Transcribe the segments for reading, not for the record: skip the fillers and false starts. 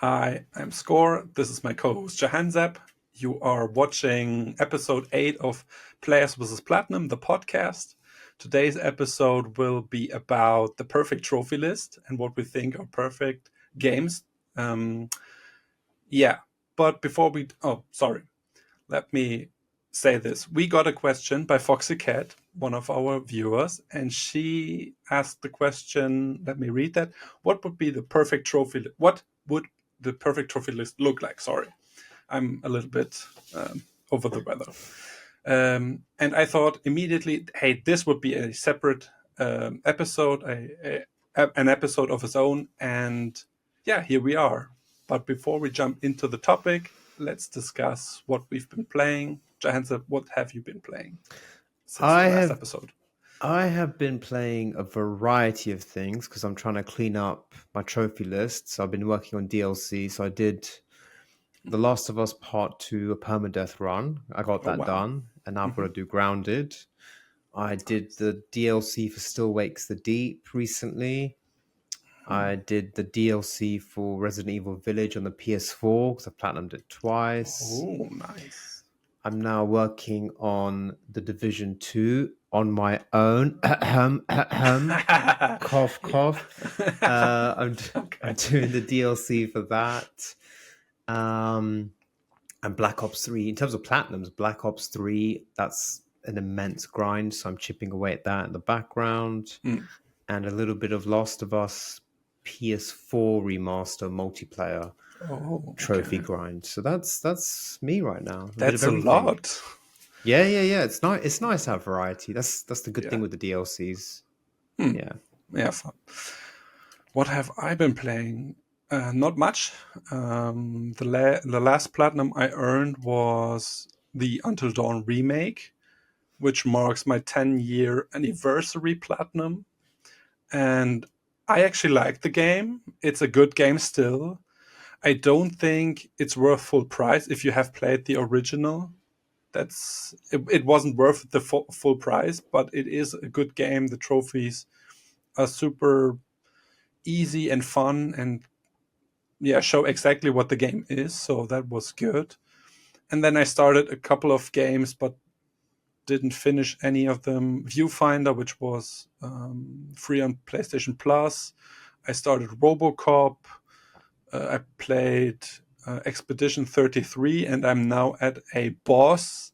Hi, I'm Score. This is my co-host Jahanzeb. You are watching episode 8 of Players vs. Platinum, the podcast. Today's episode will be about the perfect trophy list and what we think are perfect games. Um, but before we... Oh, sorry. Let me say this. We got a question by Foxy Cat, one of our viewers, and she asked the question, let me read that. What would be the perfect trophy? What would the perfect trophy list look like? Sorry, I'm a little bit over the weather. And I thought immediately, hey, this would be a separate episode, an episode of its own. And yeah, here we are. But before we jump into the topic, let's discuss what we've been playing. Jahansa, what have you been playing since the last episode? I have been playing a variety of things because I'm trying to clean up my trophy list. So I've been working on DLC. So I did The Last of Us Part 2, a permadeath run. I got that done. And now I've got to do Grounded. I did the DLC for Still Wakes the Deep recently. I did the DLC for Resident Evil Village on the PS4 because I platinumed it twice. Oh, nice. I'm now working on The Division 2 on my own. Cough, cough. I'm doing the DLC for that. And Black Ops 3. In terms of platinums, Black Ops 3, that's an immense grind. So I'm chipping away at that in the background. And a little bit of Last of Us PS4 remaster multiplayer trophy grind. So that's me right now. That's a lot. Yeah. It's nice to have variety. That's the good thing with the DLCs. Yeah, fun. What have I been playing? Not much. The last platinum I earned was the Until Dawn remake, which marks my 10-year anniversary platinum. And I actually like the game. It's a good game still. I don't think it's worth full price if you have played the original. It wasn't worth the full price, but it is a good game. The trophies are super easy and fun and show exactly what the game is. So that was good. And then I started a couple of games, but didn't finish any of them. Viewfinder, which was free on PlayStation Plus. I started RoboCop. I played Expedition 33, and I'm now at a boss.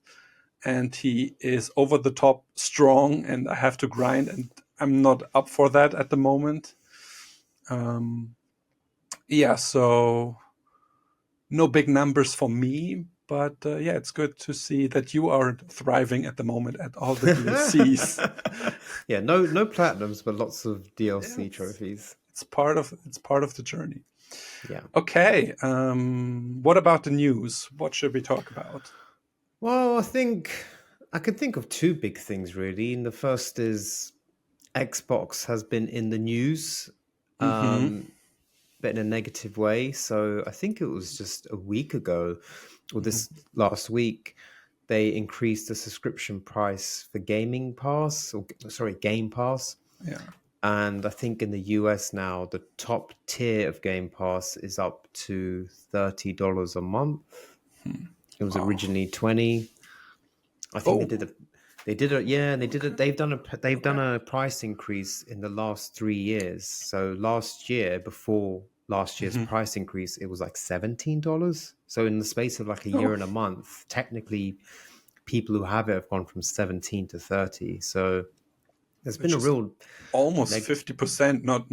And he is over the top strong, and I have to grind, and I'm not up for that at the moment. So no big numbers for me, but it's good to see that you are thriving at the moment at all the DLCs. No platinums, but lots of DLC trophies. It's part of the journey. Yeah. Okay. What about the news? What should we talk about? Well, I think I could think of two big things really. And the first is Xbox has been in the news, but in a negative way. So I think it was just a week ago, or this last week, they increased the subscription price for Game Pass. Yeah. And I think in the US now, the top tier of Game Pass is up to $30 a month. It was originally 20. I think they've done a price increase in the last 3 years. So before last year's price increase, it was like $17. So in the space of like a year and a month, technically people who have it have gone from 17 to 30. So there's been a real almost 50%, not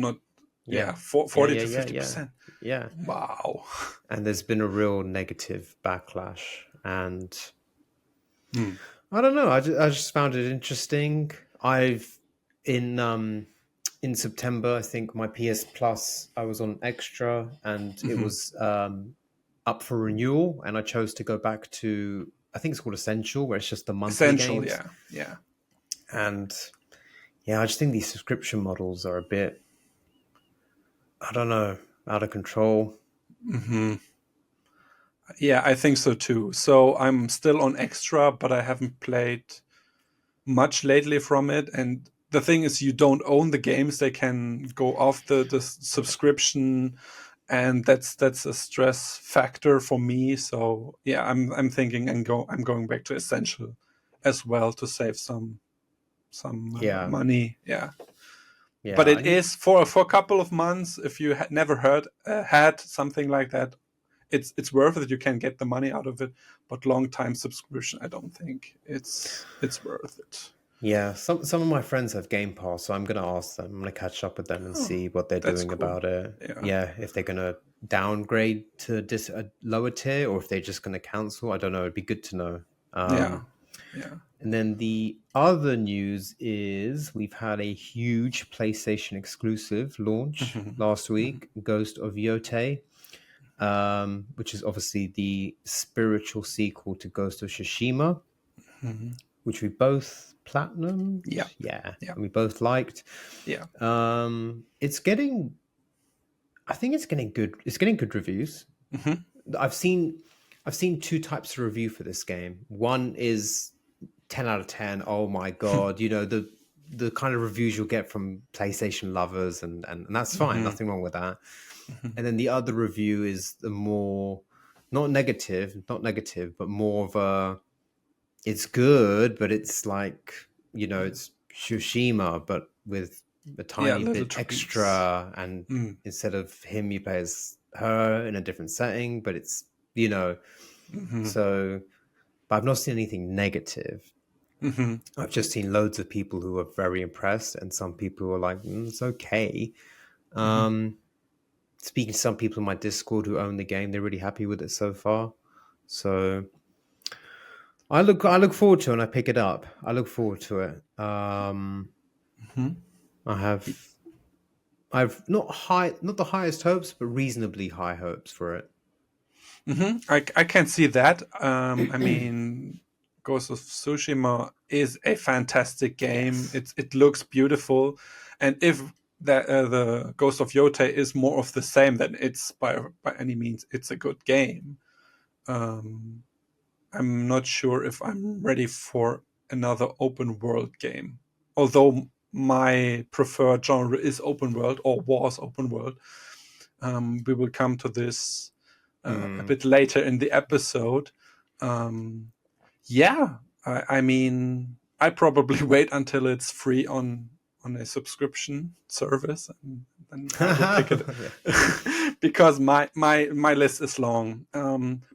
40 to 50%. Yeah. Wow. And there's been a real negative backlash. And I don't know. I just found it interesting. In September, I think my PS Plus, I was on Extra, and it was up for renewal, and I chose to go back to, I think it's called Essential, where it's just the monthly games. Yeah. And I just think these subscription models are a bit, I don't know, out of control. Yeah, I think so too. So I'm still on Extra, but I haven't played much lately from it. And the thing is, you don't own the games. They can go off the subscription and that's a stress factor for me. So yeah, I'm thinking I'm going back to essential as well to save some Yeah, money. Yeah, but yeah. I it need. is for a couple of months. If you never had something like that, it's worth it. You can get the money out of it, but long time subscription, I don't think it's worth it. Yeah, some of my friends have Game Pass, so I'm gonna ask them. I'm gonna catch up with them and Oh, see what they're that's doing cool. about it. Yeah, Yeah, if they're gonna downgrade to a lower tier, or if they're just gonna cancel. I don't know. It'd be good to know. yeah, yeah. And then the other news is we've had a huge PlayStation exclusive launch Hmm. last Hmm. week, Ghost of Yotei, which is obviously the spiritual sequel to Ghost of Tsushima, Hmm. which we both platinumed. Yeah, Yeah, yeah, and we both liked. yeah. It's getting, I think it's getting good. It's getting good reviews. Hmm. I've seen, I've seen two types of review for this game. One is 10 out of 10. Oh my god, the kind of reviews you'll get from PlayStation lovers, and that's fine. Hmm. Nothing wrong with that. Hmm. And then the other review is the more not negative, but more of a it's good, but it's like, it's Tsushima, but with a Yeah, tiny little bit tweaks. extra. And Mm. instead of him, you play as her in a different setting, but it's, you know, Hmm. so, but I've not seen anything negative. Hmm. I've just seen loads of people who are very impressed, and some people who are like, it's okay. Hmm. Um, Speaking to some people in my Discord who own the game, they're really happy with it so far. So I look forward to it when I pick it up. I look forward to it. Hmm. I have I've not the highest hopes, but reasonably high hopes for it. Hmm. I can see that. I mean, Ghost of Tsushima is a fantastic game. Yes. It looks beautiful, and if the Ghost of Yotei is more of the same, then it's by any means it's a good game. Um, I'm not sure if I'm ready for another open world game, although my preferred genre is open world or was open world. We will come to this a Mm. bit later in the episode. Um, yeah, I mean, I probably wait until it's free on a subscription service, and then I will pick it Yeah. because my list is long.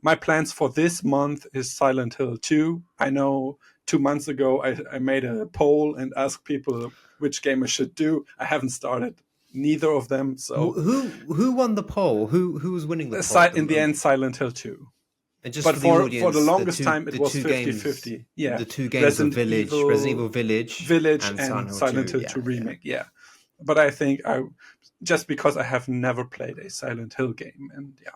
My plans for this month is Silent Hill 2. I know 2 months ago I made a poll and asked people which game I should do. I haven't started neither of them, so Who won the poll? Who was winning the poll? in the end, Silent Hill 2. And just But for the for the audience, longest time, it the was two games 50-50. Yeah. the two games are Resident Evil Village Village, and Silent and Hill Silent 2. Hill Yeah, 2 yeah. Remake. Yeah. But I think just because I have never played a Silent Hill game, and yeah.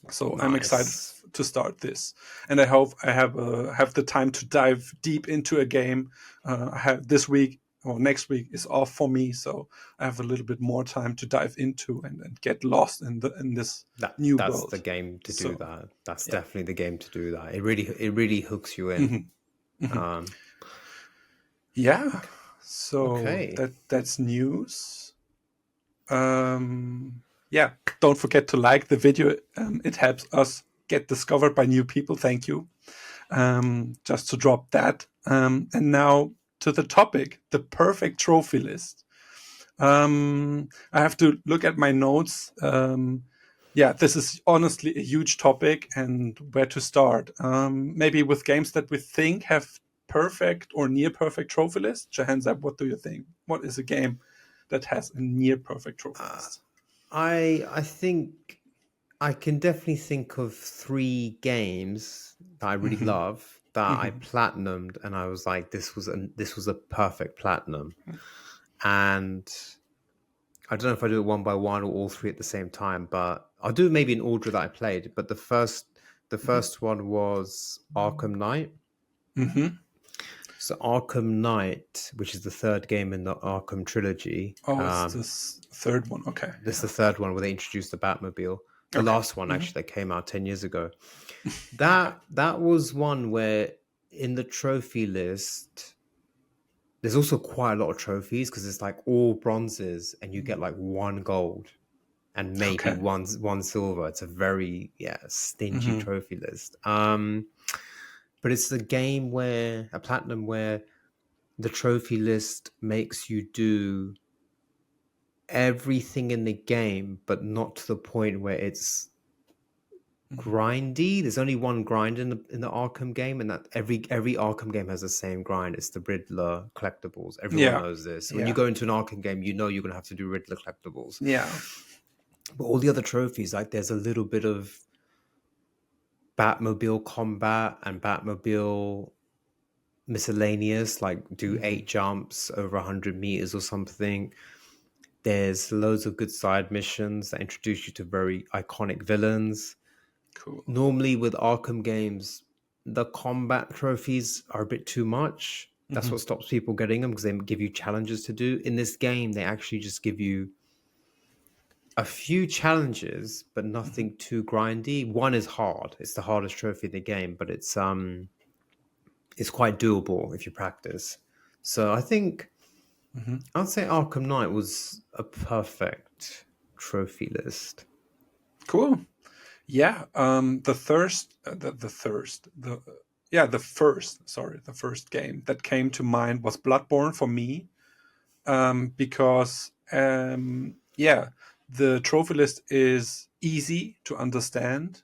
So I'm excited Nice. to start this, and I hope I have the time to dive deep into a game. I have this week or next week is off for me, so I have a little bit more time to dive into and get lost in this new That's the world. game to do So that. That's yeah. definitely the game to do that. It really hooks you in. Mhm. Mhm. Um, Yeah. So okay. that's news. Yeah. Don't forget to like the video. It helps us get discovered by new people. Thank you. Just to drop that. And now to the topic, the perfect trophy list. I have to look at my notes. Yeah, this is honestly a huge topic, and where to start? Maybe with games that we think have perfect or near perfect trophy list. Hands up. What do you think? What is a game that has a near perfect trophy Uh, list? I think I can definitely think of three games that I really Hmm. love that I Hmm. platinumed, and I was like, this was a perfect platinum. And I don't know if I do it one by one or all three at the same time, but I'll do it maybe in order that I played. But the first one was Arkham Knight. Hmm. So Arkham Knight, which is the third game in the Arkham trilogy, Oh, it's this third one. Okay. this is Yeah. the third one where they introduced the Batmobile. The Okay. last one Hmm. actually that came out 10 years ago. Yeah. That was one where in the trophy list, there's also quite a lot of trophies because it's like all bronzes and you get like one gold. and maybe Okay. one silver. It's a very stingy Hmm. trophy list. But it's the game where a platinum where the trophy list makes you do everything in the game, but not to the point where it's Hmm. grindy. There's only one grind in the Arkham game, and that every Arkham game has the same grind. It's the Riddler collectibles. Everyone Yeah. knows this. When you Yeah. go into an Arkham game, you know you're gonna have to do Riddler collectibles. Yeah. But all the other trophies, like there's a little bit of Batmobile combat and Batmobile miscellaneous, like do Hmm. 8 jumps over 100 meters or something. There's loads of good side missions that introduce you to very iconic villains. Cool. Normally with Arkham games, the combat trophies are a bit too much. That's Hmm. what stops people getting them because they give you challenges to do. In this game, they actually just give you a few challenges, but Hmm. nothing too grindy. One is hard. It's the hardest trophy in the game, but it's quite doable if you practice. So I think Hmm. I'd say Arkham Knight was a perfect trophy list. Cool. Yeah. The thirst, the thirst, the yeah, the first. Sorry, the first game that came to mind was Bloodborne for me, because yeah, the trophy list is easy to understand.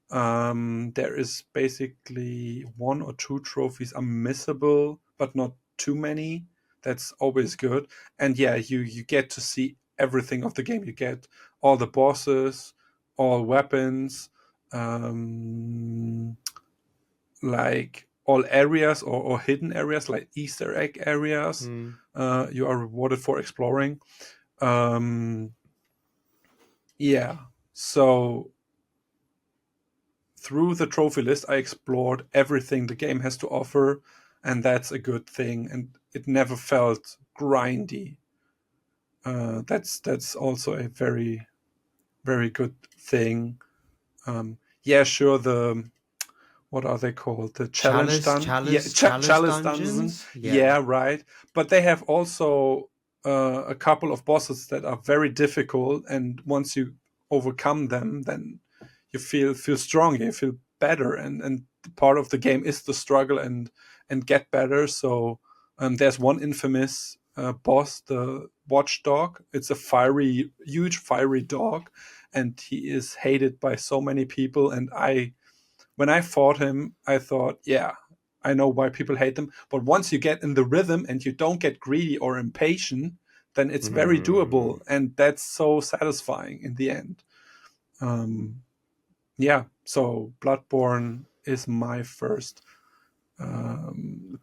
There is basically one or two trophies are missable, but not too many. That's always good. And yeah, you get to see everything of the game. You get all the bosses, all weapons, um, like all areas or hidden areas, like Easter egg areas. Mm. You are rewarded for exploring. Um, yeah. So through the trophy list, I explored everything the game has to offer, and that's a good thing. And it never felt grindy. That's also a very good thing. Yeah, sure. The what are they called? The Chalice chalice dungeon. dungeons. Yeah. Yeah, right. But they have also a couple of bosses that are very difficult, and once you overcome them, then you feel stronger, you feel better, and part of the game is the struggle and get better. So there's one infamous boss, the watchdog. It's a huge fiery dog, and he is hated by so many people. And I when I fought him, I thought, yeah, I know why people hate them. But once you get in the rhythm and you don't get greedy or impatient, then it's very Mm. doable, and that's so satisfying in the end. Um, yeah, so Bloodborne is my first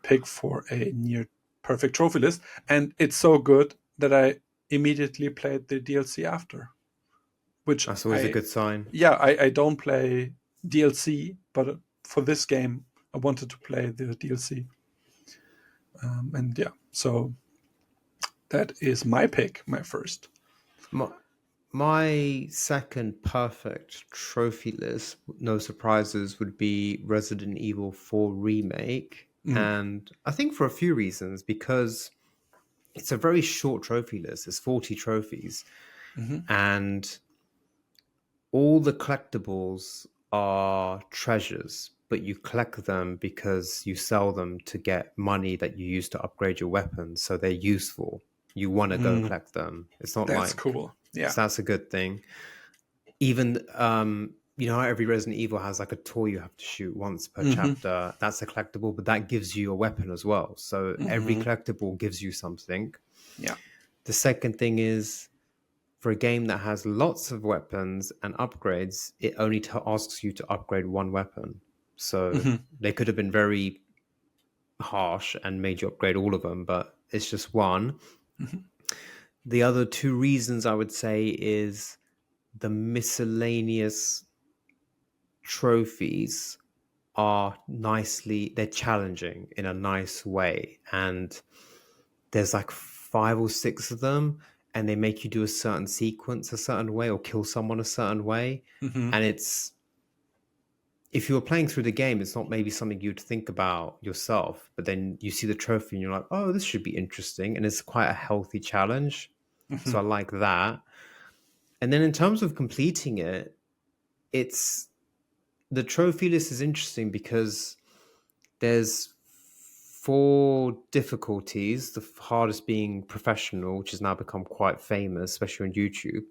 pick for a near perfect trophy list, and it's so good that I immediately played the DLC after. Which That's always a good sign. I don't play DLC, but for this game, I wanted to play the DLC, and yeah, so that is my pick, my first. My, my second perfect trophy list, no surprises, would be Resident Evil 4 Remake. Mm, And I think for a few reasons, because it's a very short trophy list. It's 40 trophies. hmm. And all the collectibles are treasures, but you collect them because you sell them to get money that you use to upgrade your weapons. So they're useful. You want to go Mm, collect them. It's not that's like, cool. Yeah. so that's a good thing. Even, you know, how every Resident Evil has like a toy you have to shoot once per Hmm. chapter. That's a collectible, but that gives you a weapon as well. So every Hmm. collectible gives you something. Yeah. The second thing is, for a game that has lots of weapons and upgrades, it only asks you to upgrade one weapon. So Hmm. they could have been very harsh and made you upgrade all of them, but it's just one. Hmm. The other two reasons I would say is the miscellaneous trophies they're challenging in a nice way. And there's like 5 or 6 of them, and they make you do a certain sequence a certain way or kill someone a certain way. Hmm. And it's, if you were playing through the game, it's not maybe something you'd think about yourself, but then you see the trophy and you're like, oh, this should be interesting. And it's quite a healthy challenge. So Hmm. I like that. And then in terms of completing it, it's the trophy list is interesting because there's four difficulties, the hardest being professional, which has now become quite famous, especially on YouTube.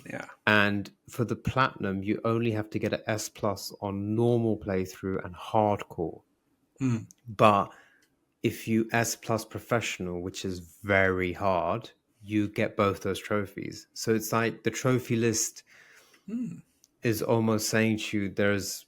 Yeah. And for the platinum, you only have to get an S plus on normal playthrough and hardcore. Mm. But if you S plus professional, which is very hard, you get both those trophies. So it's like the trophy list Mm. is almost saying to you there's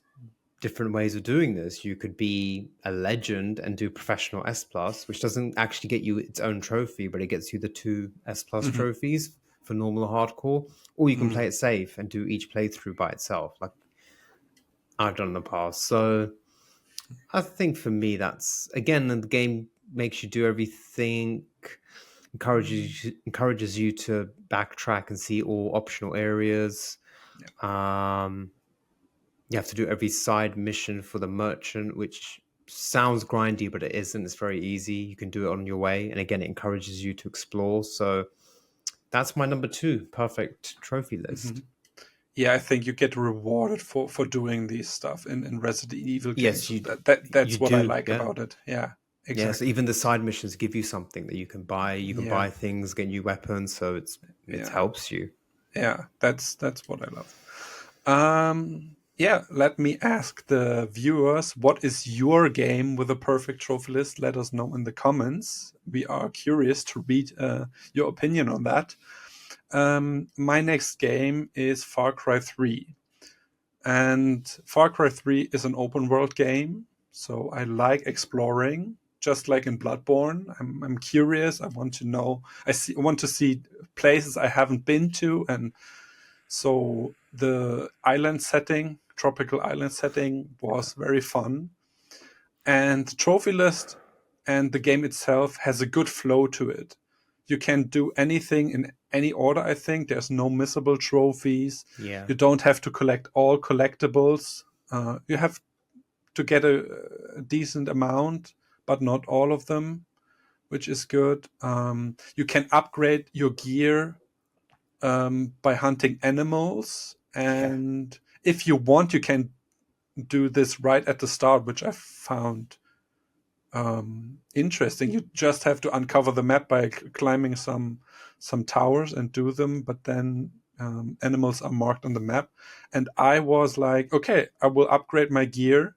different ways of doing this. You could be a legend and do professional S plus, which doesn't actually get you its own trophy, but it gets you the two S plus Hmm. trophies for normal or hardcore. Or you can Mm. play it safe and do each playthrough by itself, like I've done in the past. So I think for me, that's again, the game makes you do everything, encourages you to backtrack and see all optional areas. Yeah. Um, you have to do every side mission for the merchant, which sounds grindy, but it isn't. It's very easy. You can do it on your way, and again, it encourages you to explore. So that's my number two perfect trophy Hmm. list. Yeah, I think you get rewarded for doing these stuff in Resident Evil games. Yes, So you that's you what I do. like Yeah. about it. Yeah, Yeah, so exactly. even the side missions give you something that you can buy. You can Yeah, buy things, get new weapons, so it yeah, helps you. yeah. That's what I love. Yeah. Let me ask the viewers, what is your game with a perfect trophy list? Let us know in the comments. We are curious to read your opinion on that. My next game is Far Cry 3. And Far Cry 3 is an open world game, so I like exploring, just like in Bloodborne. I'm curious. I want to know. I want to see places I haven't been to, and so the island setting, tropical island setting, was very fun. And the trophy list and the game itself has a good flow to it. You can do anything in any order, I think. There's no missable trophies. Yeah. You don't have to collect all collectibles. You have to get a decent amount, but not all of them, which is good. You can upgrade your gear by hunting animals. Yeah. And if you want, you can do this right at the start, which I found interesting. You just have to uncover the map by climbing some towers and do them, but then animals are marked on the map. And I was like, okay, I will upgrade my gear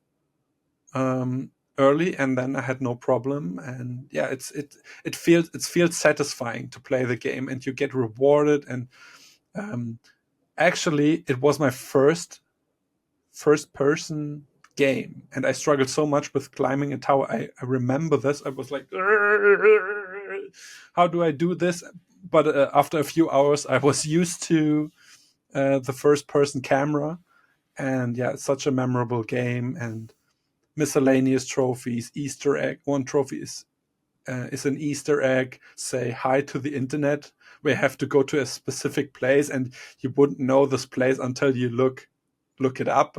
early, and then I had no problem. And yeah, it feels satisfying to play the game, and you get rewarded. And um, actually, it was my first person game, and I struggled so much with climbing a tower. I remember this. I was like, how do I do this? But after a few hours, I was used to the first person camera. And yeah, it's such a memorable game. And miscellaneous trophies, Easter egg. One trophy is an Easter egg. Say hi to the internet. We have to go to a specific place, and you wouldn't know this place until you look it up.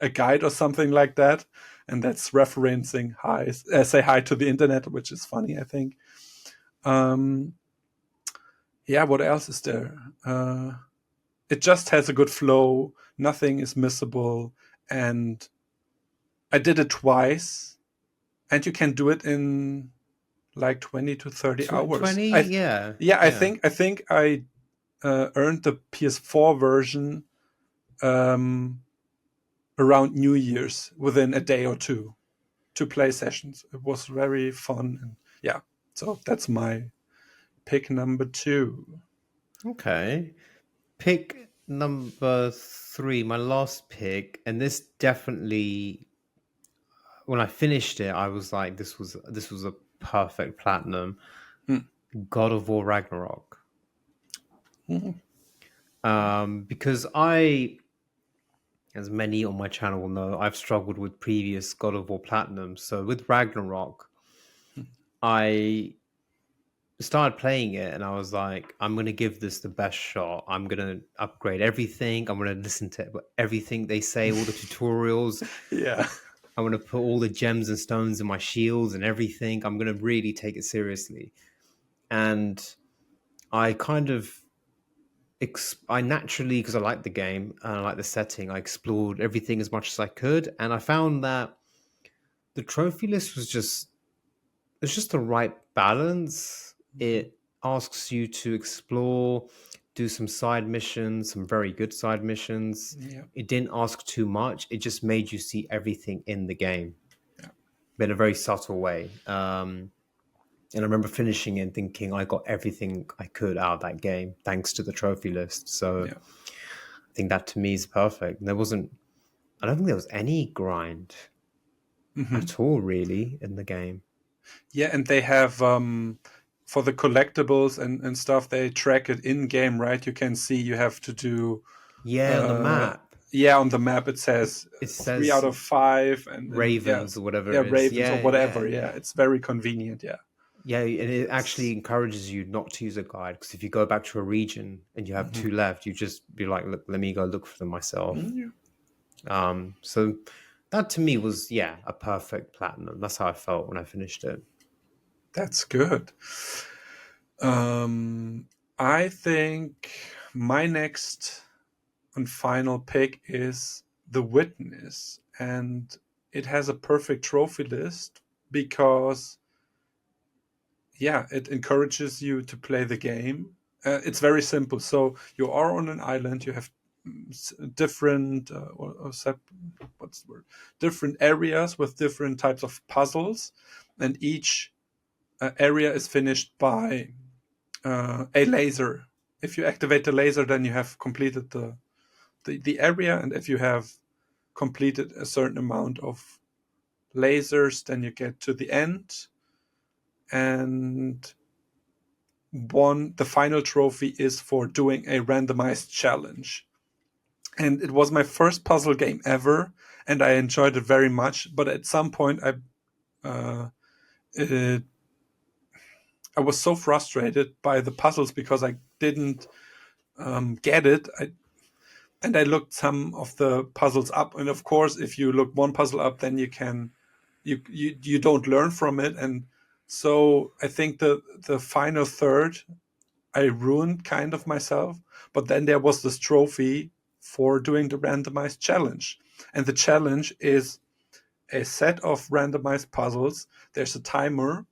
A guide or something like that, and that's referencing hi, say hi to the internet, which is funny, I think. Um, yeah, what else is there? It just has a good flow. Nothing is missable, and I did it twice, and you can do it in like 20 to 30 hours. 20? Yeah. Yeah, I Yeah. think I earned the PS4 version um, around New Year's within a day or two. To play sessions. It was very fun, and yeah. So that's my pick number two. Okay. Pick number three, my last pick, and this definitely when I finished it, I was like, this was a perfect platinum. Mm. God of War Ragnarok. Mhm. Because I, as many on my channel will know, I've struggled with previous God of War Platinum. So with Ragnarok, I started playing it and I was like, I'm going to give this the best shot. I'm going to upgrade everything. I'm going to listen to everything they say, all the tutorials. Yeah. I'm going to put all the gems and stones in my shields and everything. I'm going to really take it seriously. And I kind of I naturally, because I like the game and I like the setting, I explored everything as much as I could, and I found that the trophy list was just it's just the right balance. Mhm. It asks you to explore, do some side missions, some very good side missions. Yeah, It didn't ask too much. It just made you see everything in the game, yeah, but in a very subtle way. And I remember finishing it and thinking I got everything I could out of that game thanks to the trophy list. So yeah. I think that to me is perfect. And there wasn't, I don't think there was any grind Hmm. at all really in the game. Yeah, and they have for the collectibles and stuff, they track it in game, right? You can see you have to do Yeah, on the uh map, yeah, on the map it says it 3 out says of 5, and Ravens yes, or whatever yeah, it is. Ravens or Yeah, yeah, whatever. Yeah, yeah. it's very convenient. Yeah, Yeah, and it actually it's encourages you not to use a guide because if you go back to a region and you have mhm. two left, you just be like, look, let me go look for them myself. Yeah, So that to me was, yeah, a perfect platinum. That's how I felt when I finished it. that's good. Um, I think my next and final pick is The Witness, and it has a perfect trophy list because, yeah, it encourages you to play the game. It's very simple. So you are on an island. You have different what's the word? Different areas with different types of puzzles, and each area is finished by a laser. If you activate the laser, then you have completed the area, and if you have completed a certain amount of lasers, then you get to the end, and the final trophy is for doing a randomized challenge. And it was my first puzzle game ever, and I enjoyed it very much. But at some point, uh, it, I was so frustrated by the puzzles because I didn't get it. I looked some of the puzzles up, and of course, if you look one puzzle up, then you don't learn from it. And so I think the final third I ruined kind of myself. But then there was this trophy for doing the randomized challenge. And the challenge is a set of randomized puzzles. There's a timer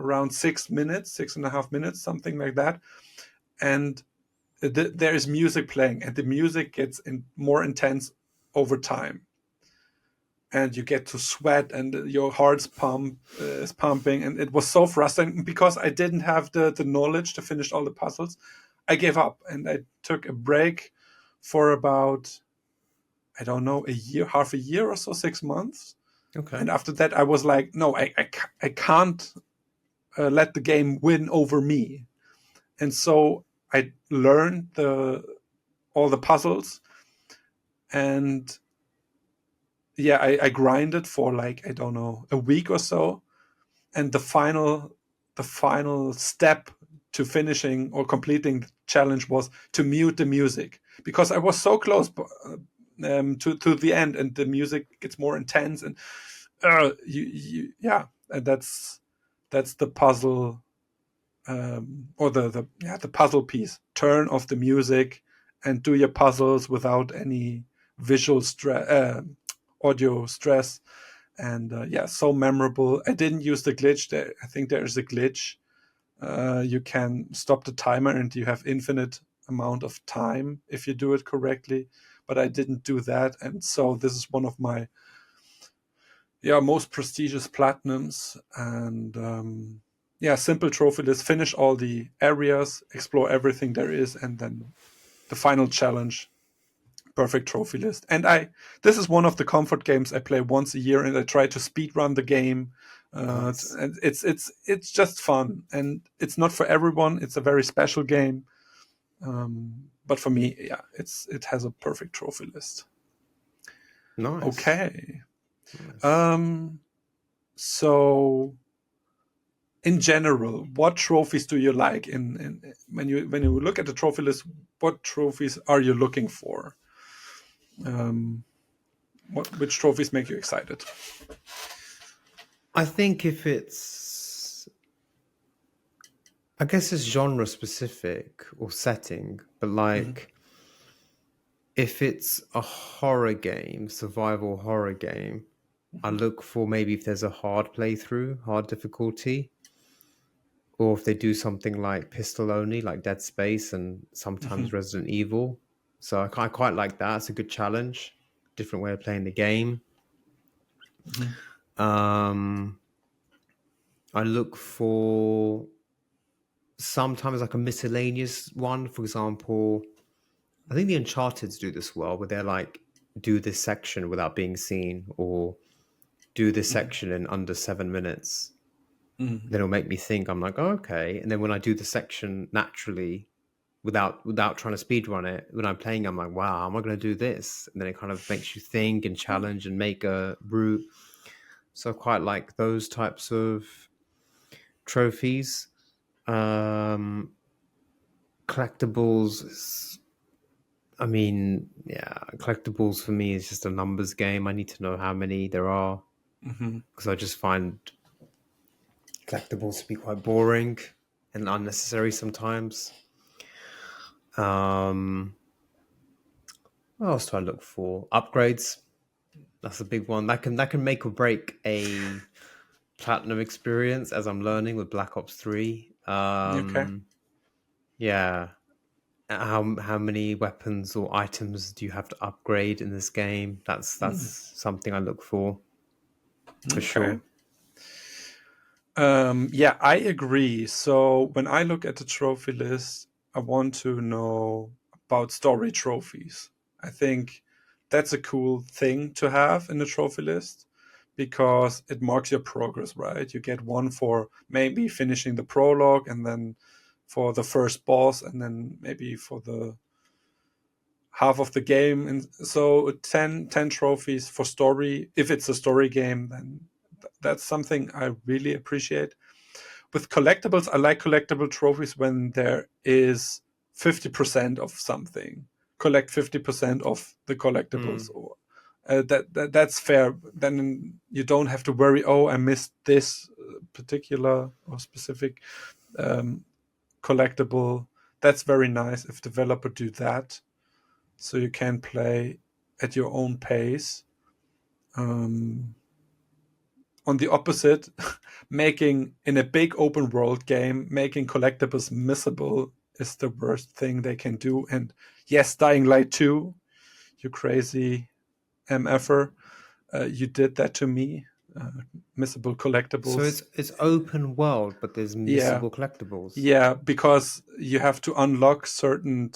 around 6 minutes, 6.5 minutes, something like that. And there is music playing, and the music gets more intense over time. And you get to sweat, and your heart's pump is pumping. And it was so frustrating because I didn't have the knowledge to finish all the puzzles. I gave up, and I took a break for about, I don't know, a year, half a year or so, 6 months. Okay. And after that, I was like, no, I can't let the game win over me. And so I learned the all the puzzles, and yeah, I grinded for like, I don't know, a week or so. And the final step to finishing or completing the challenge was to mute the music, because I was so close to the end, and the music gets more intense. And yeah, and that's the puzzle, or the puzzle piece. Turn off the music and do your puzzles without any visual stress, audio stress. And yeah, so memorable. I didn't use the glitch. I think there is a glitch. You can stop the timer, and you have infinite amount of time if you do it correctly. But I didn't do that, and so this is one of my, yeah, most prestigious platinums. And yeah, simple trophy list. Finish all the areas, explore everything there is, and then the final challenge. Perfect trophy list. And this is one of the comfort games I play once a year, and I try to speed run the game. Nice. And it's just fun, and it's not for everyone. It's a very special game. But for me, yeah, it has a perfect trophy list. Nice. Okay. Nice. Um, so in general, what trophies do you like in when you look at the trophy list? What trophies are you looking for? Um, which trophies make you excited? I think if it's I guess it's genre specific or setting, but Hmm. like if it's a horror game, survival horror game, I Hmm. look for maybe if there's a hard playthrough, hard difficulty, or if they do something like pistol only, like Dead Space and Hmm. sometimes Resident Evil. So I quite like that. It's a good challenge, different way of playing the game. Hmm. Um, I look for sometimes like a miscellaneous one. For example, I think the Uncharted's do this well, where they're like, do this section without being seen, or do this Hmm. section in under 7 minutes. Hmm. Then it'll make me think. I'm like, oh, okay. And then when I do the section naturally, without trying to speed run it, when I'm playing, I'm like, wow, how am I going to do this? And then it kind of makes you think and challenge and make a route. So I quite like those types of trophies. Um, collectibles. I mean, yeah, collectibles for me is just a numbers game. I need to know how many there are Hmm. because I just find collectibles to be quite boring and unnecessary sometimes. Um, what else do I look for? Upgrades. That's a big one. That can make or break a platinum experience, as I'm learning with Black Ops 3. Okay. Yeah. How many weapons or items do you have to upgrade in this game? That's Mm. something I look for Okay. sure. Yeah, I agree. So when I look at the trophy list, I want to know about story trophies. I think that's a cool thing to have in the trophy list because it marks your progress, right? You get one for maybe finishing the prologue and then for the first boss and then maybe for the half of the game. And so 10 trophies for story. If it's a story game, then that's something I really appreciate. With collectibles, I like collectible trophies when there is 50% of something. Collect 50% of the collectibles, Mm. or that's fair. Then you don't have to worry. Oh, I missed this particular or specific um, collectible. That's very nice if developer do that, so you can play at your own pace. Um, on the opposite, making in a big open world game, making collectibles missable is the worst thing they can do. And yes, Dying Light 2, you crazy MFer, you did that to me. Missable So collectibles. it's open world, but there's Yeah, missable collectibles. yeah, because you have to unlock certain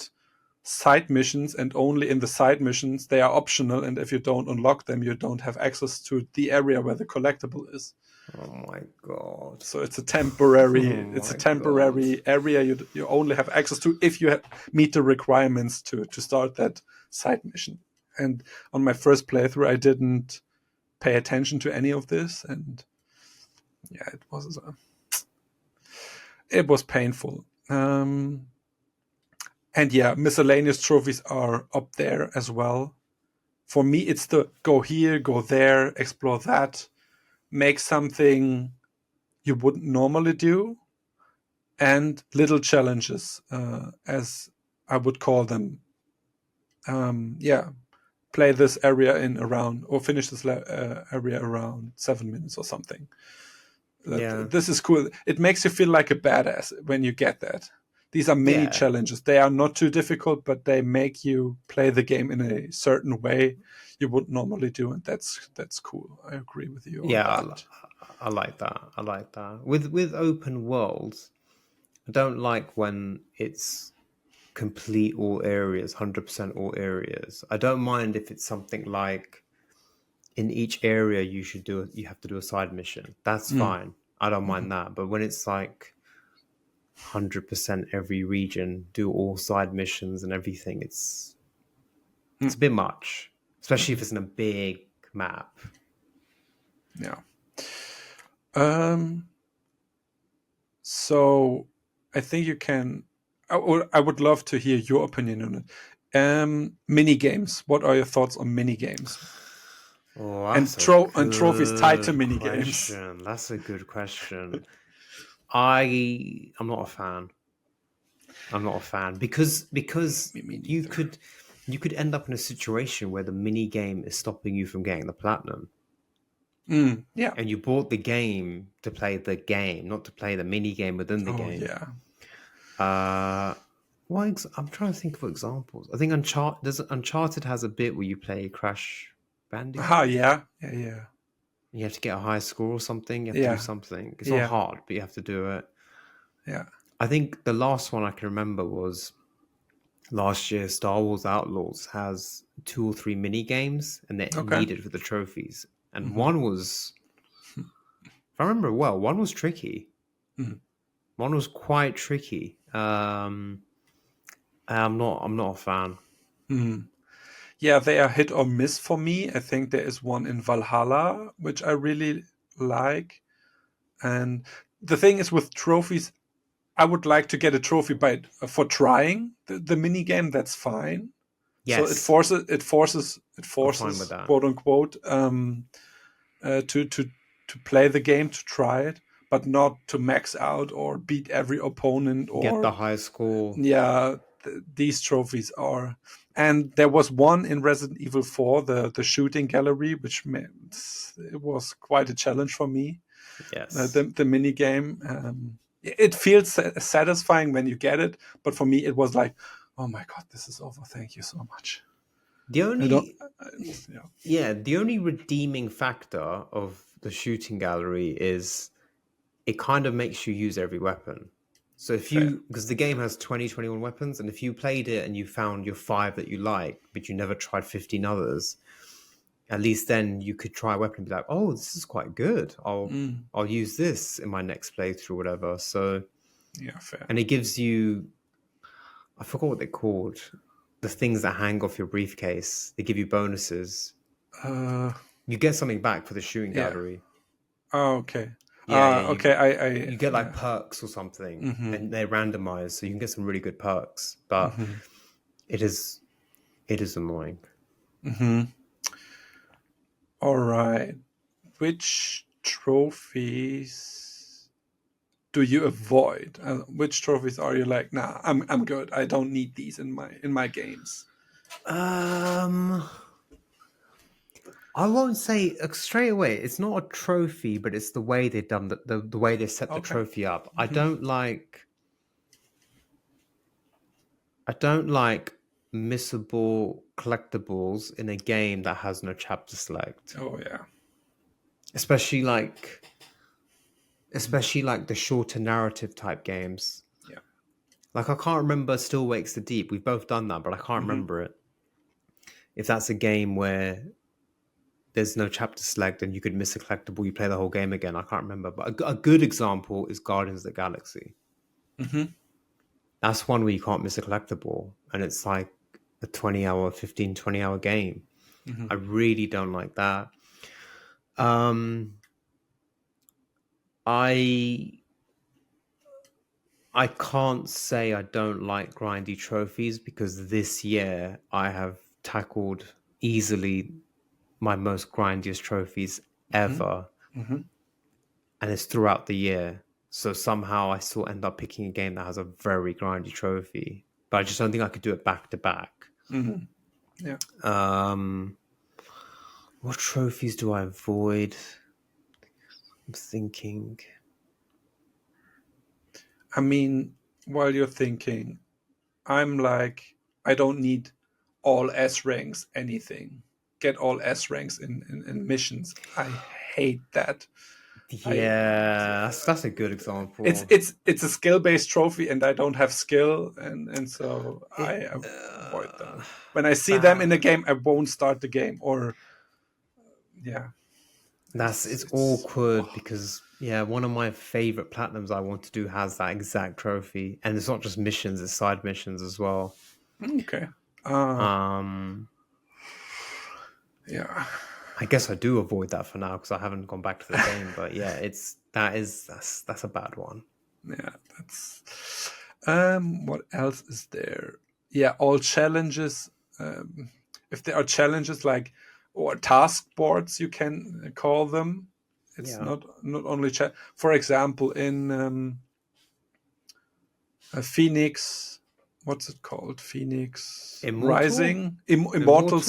side missions, and only in the side missions they are optional. And if you don't unlock them, you don't have access to the area where the collectible is. Oh my god. So Oh it's a my god. temporary area you only have access to if you meet the requirements to start that side mission. And on my first playthrough, I didn't pay attention to any of this, and yeah, it was painful. And yeah, miscellaneous trophies are up there as well. For me, it's the go here, go there, explore that, make something you wouldn't normally do, and little challenges, as I would call them. Yeah, play this area in around, or finish this area around 7 minutes or something. Yeah. This is cool. It makes you feel like a badass when you get that. These are mini Yeah. challenges. They are not too difficult, but they make you play the game in a certain way you wouldn't normally do, and that's cool. I agree with you on Yeah, that. I like that. I like that. With open worlds, I don't like when it's complete all areas, 100% all areas. I don't mind if it's something like in each area you have to do a side mission. That's Mm. fine. I don't Hmm. mind that. But when it's like 100% every region, do all side missions and everything, it's a bit much, especially if Hmm. it's in a big map. Yeah. Um, So I think you can. I would love to hear your opinion on it. Mini games. What are your thoughts on mini games Oh, and that's a trophies tied to good mini games? question. That's a good question. I'm not a fan. I'm not a fan because Me you neither. could you could end up in a situation where the mini game is stopping you from getting the platinum, Yeah. and you bought the game to play the game, not to play the mini game within the Oh game. yeah. Uh, I'm trying to think of examples. I think Uncharted has a bit where you play Crash Ah, Bandicoot. yeah. Yeah. Yeah. You have to get a high score or something. You have to do Yeah. something. It's not Yeah. hard, but you have to do it. Yeah. I think the last one I can remember was last year. Star Wars Outlaws has 2 or 3 mini games, and they're Okay. needed for the trophies. And Hmm. one was, if I remember well, one was tricky. Hmm. One was quite tricky. I'm not a fan. Hmm. Yeah, they are hit or miss for me. I think there is one in Valhalla which I really like, and the thing is with trophies, I would like to get a trophy by for trying the mini game. That's fine. So Yes, it I'm fine with forces that. quote unquote to play the game, to try it, but not to max out or beat every opponent Get the or high score. yeah. These trophies are, and there was one in Resident Evil 4, the shooting gallery, which it was quite a challenge for me. Yes. The mini game. It feels satisfying when you get it, but for me, it was like, oh my god, this is over. Thank you so much. The I don't. only Yeah, Yeah, the only redeeming factor of the shooting gallery is it kind of makes you use every weapon. So if fair. you, because the game has 20, 21 weapons, and if you played it and you found your 5 that you like, but you never tried 15 others, at least then you could try a weapon and be like, oh, this is quite good. Mm, I'll use this in my next playthrough, whatever. So, yeah, fair. and it gives you, I forgot what they're called, the things that hang off your briefcase. They give you bonuses. Uh, You get something back for the shooting yeah. gallery. Oh, okay. Yeah. Okay. You get like Yeah. perks or something, Mm-hmm. and they're randomized, so you can get some really good perks. But Mm-hmm. it is it is annoying. Mm-hmm. All right. Which trophies do you avoid? Which trophies are you like, nah, I'm good. I don't need these in my games. Um, I won't say straight away. It's not a trophy, but it's the way they've done the way they set the Okay. trophy up. Mm-hmm. I don't like missable collectibles in a game that has no chapter select, Oh yeah. especially like Mm-hmm. the shorter narrative type games. Yeah. Like I can't remember Still Wakes the Deep. We've both done that, but I can't Mm-hmm. remember it. If that's a game where there's no chapter select and you could miss a collectible, you play the whole game again. I can't remember, but a good example is Guardians of the Galaxy. Mm-hmm. That's one where you can't miss a collectible, and it's like a 20-hour, 15, 20-hour game. Mm-hmm. I really don't like that. Um, I I can't say I don't like grindy trophies because this year I have tackled easily my most grindiest trophies Mm-hmm. ever, Mm-hmm. and it's throughout the year. So somehow I still end up picking a game that has a very grindy trophy, but I just don't think I could do it back to back. Mm-hmm. Yeah. Um, what trophies do I avoid? I'm thinking. I mean, while you're thinking, I'm like, I don't need all S ranks anything. Get all S ranks in missions. I hate that. I Yeah, that's a good it's example. it's it's a skill based trophy, and I don't have skill, and so It, I avoid them. When I see them in the that game, I won't start the game. Or yeah, it's it's awkward oh, because yeah, one of my favorite platinums I want to do has that exact trophy, and it's not just missions; it's side missions as well. okay. Uh Um, yeah. I guess I do avoid that for now because I haven't gone back to the game. But yeah, that's a bad one. Yeah, that's what else is there? Yeah, all challenges. If there are challenges like or task boards, you can call them. It's Yeah, not only for example in Phoenix. What's it called? Phoenix Immortal? Rising, Immortal?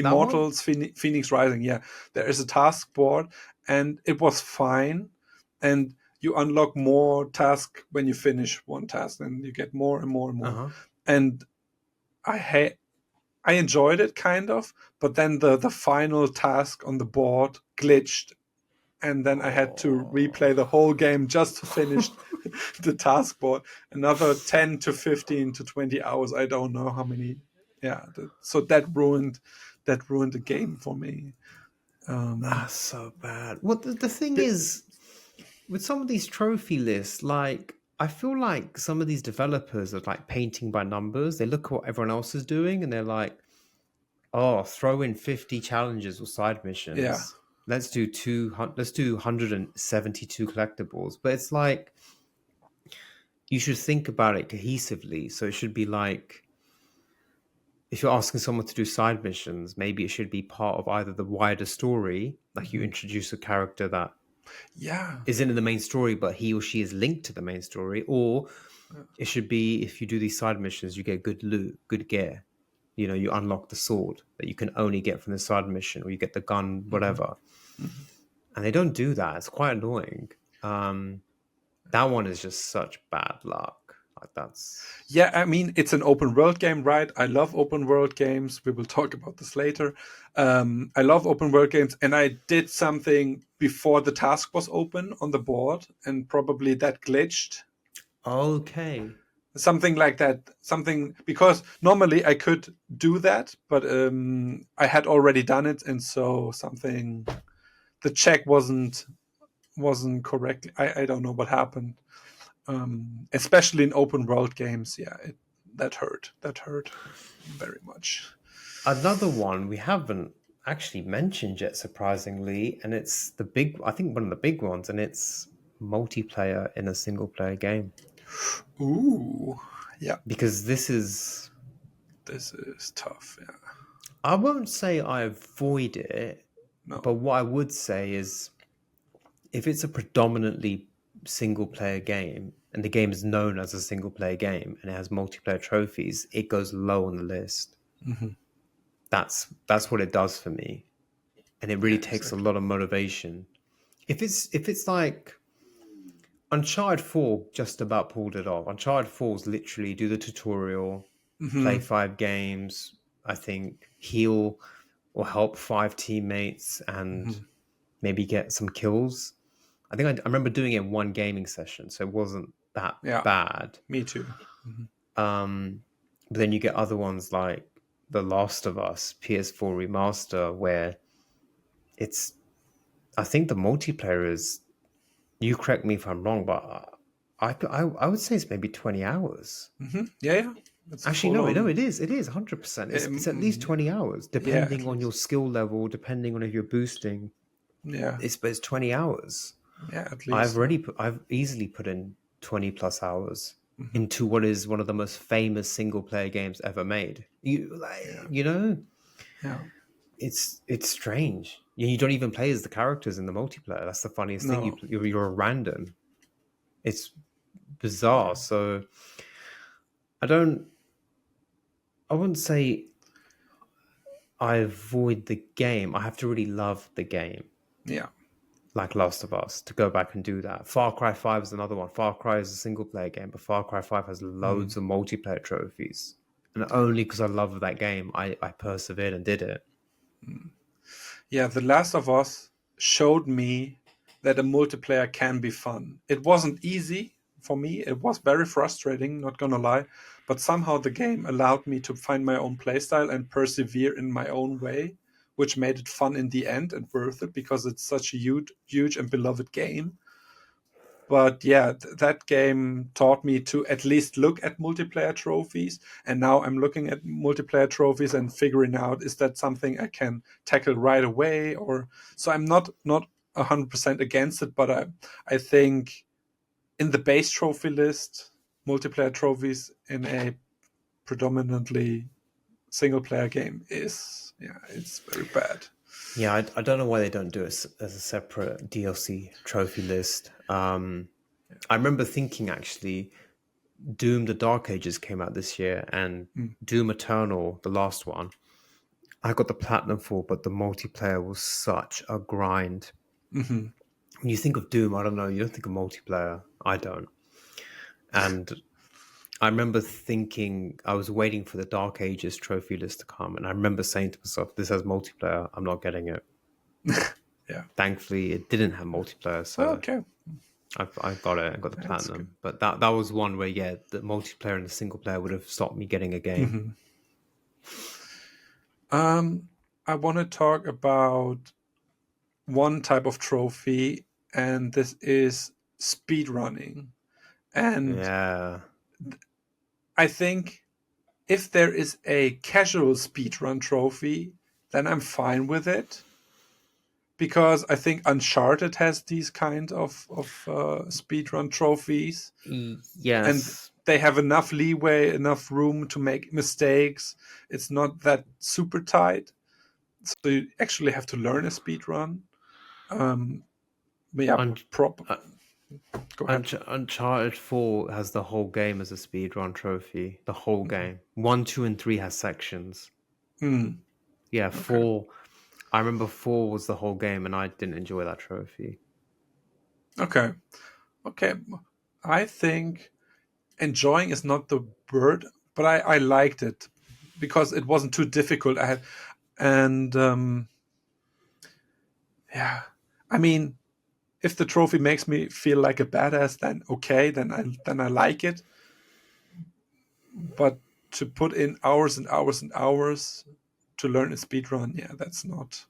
That one? Phoenix Rising. Yeah, there is a task board, and it was fine. And you unlock more tasks when you finish one task, and you get more and more and more. Uh-huh. And I ha- I enjoyed it kind of, but then the final task on the board glitched, and then I had to Oh. replay the whole game just to finish the task board. Another 10 to 15 to 20 hours. I don't know how many. Yeah, so that ruined the game for me. Um, That's so bad. What the thing bi- is, with some of these trophy lists, like I feel like some of these developers are like painting by numbers. They look at what everyone else is doing and they're like, oh, throw in 50 challenges or side yeah, missions. Let's do 172 collectibles. But it's like you should think about it cohesively. So it should be like if you're asking someone to do side missions, maybe it should be part of either the wider story, like you hmm introduce a character that yeah, isn't in the main story, but he or she is linked to the main story, or it should be if you do these side missions, you get good loot, good gear. You know, you unlock the sword that you can only get from the side mission, or you get the gun, hmm whatever. hmm And they don't do that. It's quite annoying. That one is just such bad luck. Like that's yeah. I mean, it's an open world game, right? I love open world games. We will talk about this later. I love open world games, and I did something before the task was open on the board, and probably that glitched, okay. something like that, something, because normally I could do that, but I had already done it, and so something, the check wasn't correct. I don't know what happened. Especially in open world games, yeah, that hurt very much. Another one we haven't actually mentioned yet, surprisingly, and it's the big, I think one of the big ones, and it's multiplayer in a single player game. Ooh, yeah, Because this is, this is tough. Yeah, I won't say I avoid it, no. but what I would say is if it's a predominantly single player game and the game is known as a single player game and it has multiplayer trophies, it goes low on the list. Hmm. That's what it does for me. And it really Yeah, takes a exactly. lot of motivation. If it's like Uncharted 4 just about pulled it off. Uncharted 4 is literally do the tutorial, play Hmm. 5 games, I think heal or help 5 teammates and Hmm. maybe get some kills. I think I remember doing it in one gaming session, so it wasn't that Yeah, bad. me too. Hmm. Um, but then you get other ones like The Last of Us PS4 remaster, where it's I think the multiplayer is. You correct me if I'm wrong, but I would say it's maybe 20 hours. Hmm. Yeah, yeah, it's a Actually, full no, on. it is 100%. It's at least 20 hours, Yeah, at depending on your least. skill level, depending on if you're boosting. Yeah, It's 20 hours. yeah, at least. Yeah. I've easily put in 20 plus hours Hmm. into what is one of the most famous single player games ever made. Yeah, You know, yeah. it's strange. You don't even play as the characters in the multiplayer. That's the funniest thing. No. You're a random. It's bizarre. So I don't. I wouldn't say I avoid the game. I have to really love the game, Yeah. like Last of Us, to go back and do that. Far Cry 5 is another one. Far Cry is a single player game, but Far Cry 5 has Mm, loads of multiplayer trophies. And yeah. only because I love that game, I persevered and did it. Yeah, The Last of Us showed me that a multiplayer can be fun. It wasn't easy for me. It was very frustrating, not gonna lie. But somehow the game allowed me to find my own playstyle and persevere in my own way, which made it fun in the end and worth it because it's such a huge and beloved game. But yeah, that game taught me to at least look at multiplayer trophies, and now I'm looking at multiplayer trophies and figuring out, is that something I can tackle right away? Or so I'm not 100% against it, but I think in the base trophy list, multiplayer trophies in a predominantly single player game is, yeah, it's very bad. Yeah, I don't know why they don't do it as a separate DLC trophy list. I remember thinking actually, Doom: The Dark Ages came out this year, and Mm. Doom Eternal, the last one, I got the platinum for, but the multiplayer was such a grind. Hmm. When you think of Doom, I don't know, you don't think of multiplayer. I don't. And I remember thinking, I was waiting for the Dark Ages trophy list to come, and I remember saying to myself, this has multiplayer, I'm not getting it. Yeah. Thankfully, it didn't have multiplayer, so Okay. I got it. I got the That's good. platinum. But that was one where, yeah, the multiplayer and the single player would have stopped me getting a game. Hmm. Um, I want to talk about one type of trophy, and this is speed running. And Yeah. I think if there is a casual speedrun trophy, then I'm fine with it because I think Uncharted has these kind of speedrun trophies, and Yes. they have enough leeway, enough room to make mistakes. It's not that super tight, so you actually have to learn a speedrun. Um, but yeah, Un- uh, go ahead. Uncharted 4 has the whole game as a speedrun trophy. The whole game. 1, 2, and 3 has sections. Mm, Yeah, okay, 4. I remember 4 was the whole game, and I didn't enjoy that trophy. okay, okay. I think enjoying is not the word, but I liked it because it wasn't too difficult. I had, and yeah, I mean, if the trophy makes me feel like a badass, then okay, then I like it. But to put in hours and hours and hours to learn a speed run, yeah, that's not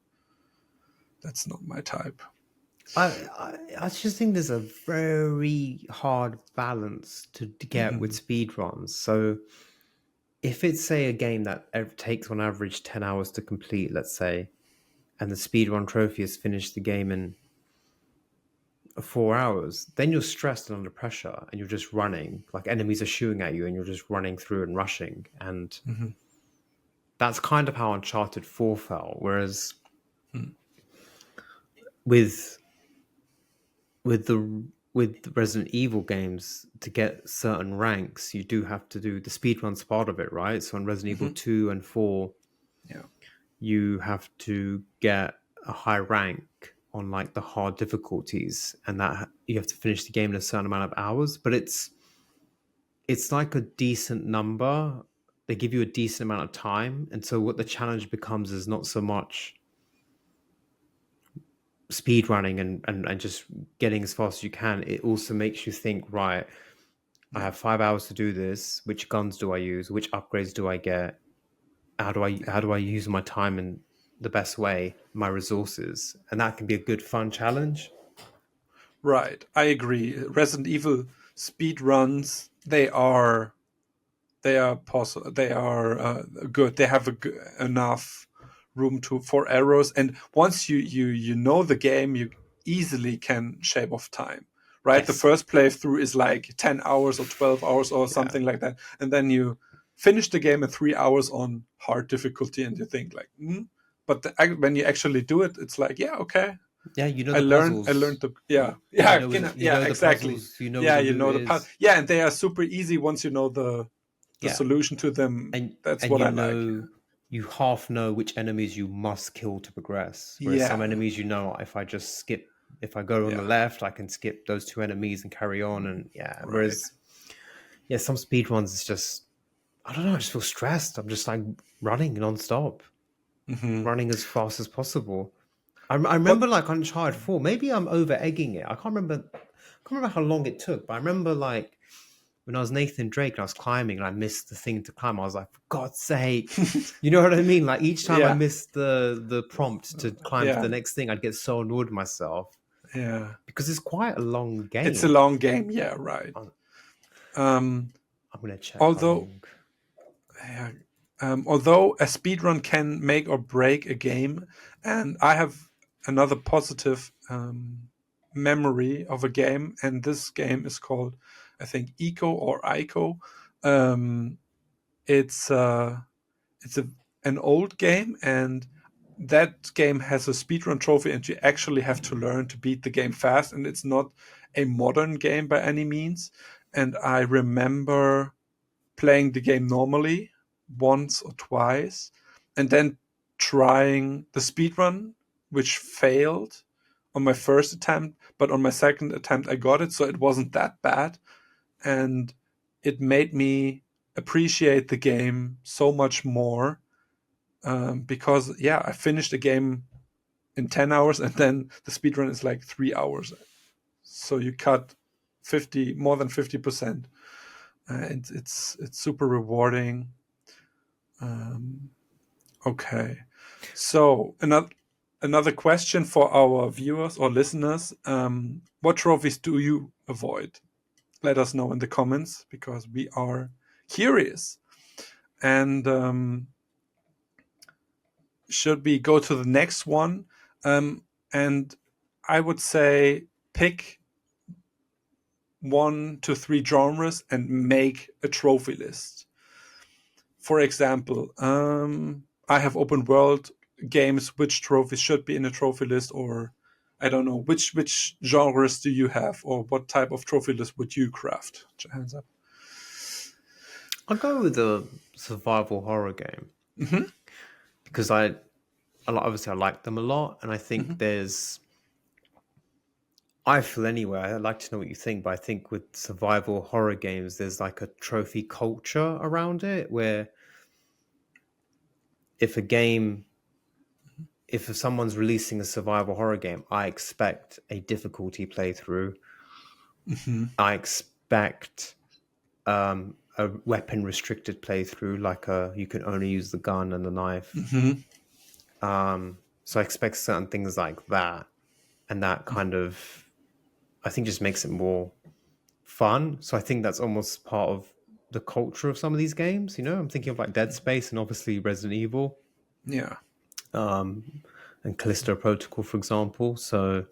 my type. I just think there's a very hard balance to get with Hmm. speedruns. So if it's say a game that takes on average 10 hours to complete, let's say, and the speedrun trophy has finished the game in 4 hours, then you're stressed and under pressure and you're just running. Like enemies are shooting at you and you're just running through and rushing. And Hmm. that's kind of how Uncharted 4 felt. Whereas Hmm. with with the Resident Evil games, to get certain ranks, you do have to do the speedruns part of it, right? So in Resident Evil Hmm. 2 and 4, Yeah. you have to get a high rank on like the hard difficulties, and that you have to finish the game in a certain amount of hours. But it's like a decent number. They give you a decent amount of time, and so what the challenge becomes is not so much speed running and just getting as fast as you can. It also makes you think, right, I Yeah. have 5 hours to do this. Which guns do I use? Which upgrades do I get? How Yeah. do I use my time in the best way, my resources? And that can be a good fun challenge. Right. I agree. Resident Evil speed runs, they are possible, they are good, they have enough room to for errors, and once you know the game, you easily can shave off time, right? The Yes. first playthrough is like 10 hours or 12 hours or Yeah. something like that, and then you finish the game in 3 hours on hard difficulty, and you think like, but when you actually do it, it's like, yeah, okay, Yeah, you know I the learned. I learned puzzles. the yeah yeah You yeah know the exactly. puzzles, you know where Yeah, the you loot know is. yeah, and they are super easy once you know the Yeah. solution to them. And That's and what you I like. know you half know which enemies you must kill to progress. Whereas some Yeah, enemies, if I just skip, if I go on the yeah, left, I can skip those two enemies and carry on. And yeah, right. whereas yeah, some speed runs it's just I don't know, I just feel stressed. I'm just like running non-stop, Hmm. running as fast as possible. I But remember like Uncharted 4, maybe I'm over egging it. I can't remember how long it took, but I remember like when I was Nathan Drake and I was climbing and I missed the thing to climb, I was like, for God's sake. You know what I mean? Like each time I yeah, missed the prompt to climb to yeah, the next thing, I'd get so annoyed with myself yeah. because it's quite a long It's a game. long game. Yeah, right. I'm, Um, I'm gonna check how although long. yeah, although a speedrun can make or break a game, and I have another positive memory of a game, and this game is called, I think, Eco or Ico. Um, it's it's an old game, and that game has a speedrun trophy, and you actually have to learn to beat the game fast, and it's not a modern game by any means. and I remember playing the game normally once or twice, and then trying the speedrun, which failed on my first attempt, but on my second attempt I got it, so it wasn't that bad. And it made me appreciate the game so much more, because yeah, I finished the game in 10 hours, and then the speedrun is like 3 hours. So you cut more than 50%. It's super rewarding. Okay, so another question for our viewers or listeners: what trophies do you avoid? Let us know in the comments, because we are curious. And should we go to the next one? And I would say pick 1 to 3 genres and make a trophy list. For example, I have open world games. Which trophies should be in a trophy list? Or I don't know, which genres do you have, or what type of trophy list would you craft? Hands up. I'll go with a survival horror game Mm-hmm. because obviously I like them a lot, and I think Mm-hmm. there's. I feel anyway. I'd like to know what you think, but I think with survival horror games, there's like a trophy culture around it where if a game, if someone's releasing a survival horror game, I expect a difficulty playthrough. Mm-hmm. I expect a weapon restricted playthrough, like you can only use the gun and the knife. Mm-hmm. So I expect certain things like that, and that kind of I think just makes it more fun. So I think that's almost part of the culture of some of these games. I'm thinking of like Dead Space and obviously Resident Evil, Yeah. and Callisto Protocol, for example. So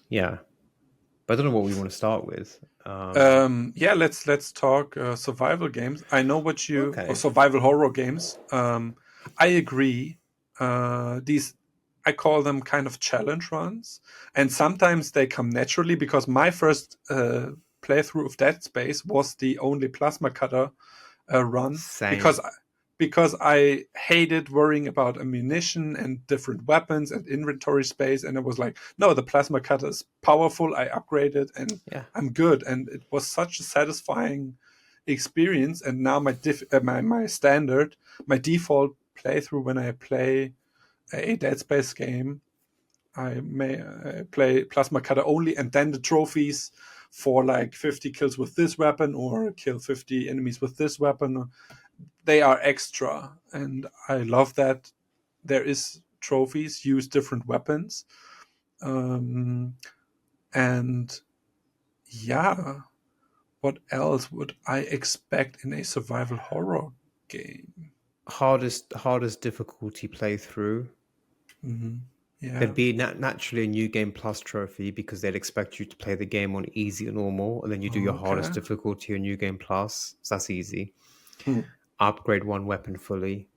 yeah, but I don't know what we want to start with. Yeah, let's talk survival games. I know or Okay, survival horror games. I agree. These, I call them kind of challenge runs, and sometimes they come naturally, because my first playthrough of Dead Space was the only plasma cutter run, same. because I hated worrying about ammunition and different weapons and inventory space, and it was like, no, the plasma cutter is powerful. I upgraded and Yeah, I'm good, and it was such a satisfying experience. And now my standard, my default playthrough when I play a Dead Space game, I may play plasma cutter only, and then the trophies for like 50 kills with this weapon, or kill 50 enemies with this weapon, they are extra. And I love that there is trophies, use different weapons. um, and yeah, what else would I expect in a survival horror game? hardest difficulty playthrough. Mm-hmm. There'd Yeah. be naturally a new game plus trophy because they'd expect you to play the game on easy or normal, and then you do your hardest Okay. difficulty on new game plus. So that's easy. Hmm. Upgrade one weapon fully,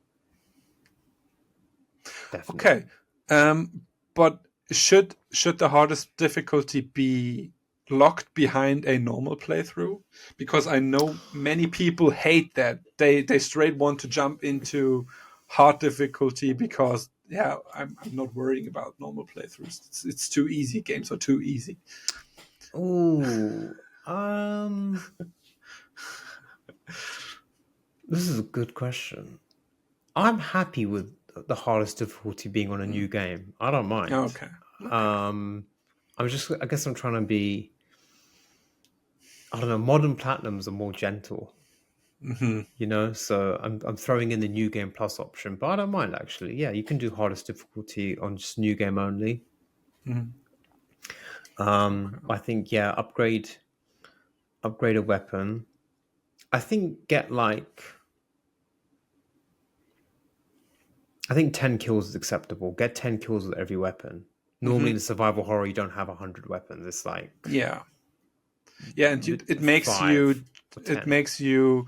Okay. definitely. But should the hardest difficulty be locked behind a normal playthrough? Because I know many people hate that. They straight want to jump into hard difficulty, because yeah, I'm not worrying about normal playthroughs. It's too easy. Games are too easy. Ooh, this is a good question. I'm happy with the hardest difficulty being on a new Mm. game. I don't mind. Okay. Okay. Um, I guess I'm trying to be. I don't know. Modern platinums are more gentle. Hmm. So I'm throwing in the new game plus option, but I don't mind actually. Yeah, you can do hardest difficulty on just new game only. Hmm. I think yeah, upgrade a weapon. I think I think 10 kills is acceptable. Get 10 kills with every weapon. Normally in Hmm. the survival horror you don't have 100 weapons. It's like Yeah. Yeah, and it makes 5 you or it 10. makes you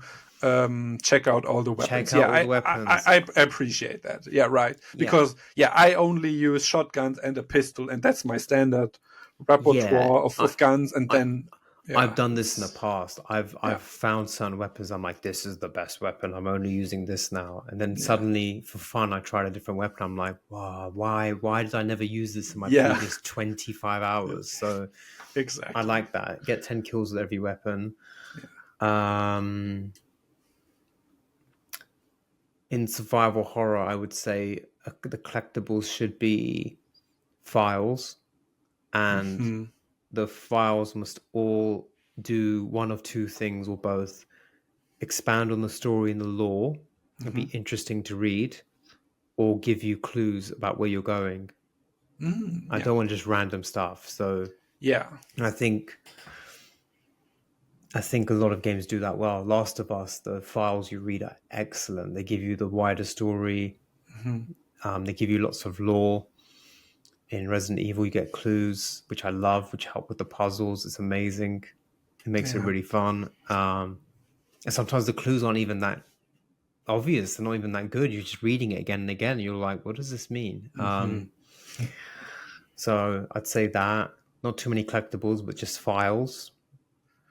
check out all the Check weapons. out Yeah, all the weapons. I appreciate that. Yeah, right. Yeah. Because yeah, I only use shotguns and a pistol, and that's my standard Yeah. repertoire of guns. And I then Yeah, I've done this in the it's past. I've yeah, I've found certain weapons. I'm like, this is the best weapon. I'm only using this now. And then yeah, suddenly, for fun, I tried a different weapon. I'm like, wow, why did I never use this in my yeah, previous 25 hours? So I exactly. like that. Get 10 kills with every weapon. Yeah. Um, in survival horror, I would say the collectibles should be files, and Hmm. the files must all do one of two things or both: expand on the story and the lore and be Hmm. interesting to read, or give you clues about where you're going. Mm, I yeah, don't want just random stuff. So yeah, I think I think a lot of games do that well. Last of Us, the files you read are excellent. They give you the wider story. hmm, They give you lots of lore. In Resident Evil, you get clues, which I love, which help with the puzzles. It's amazing. It makes it yeah, really fun. And sometimes the clues aren't even that obvious. They're not even that good. You're just reading it again and again. And you're like, what does this mean? hmm. So I'd say that. Not too many collectibles, but just files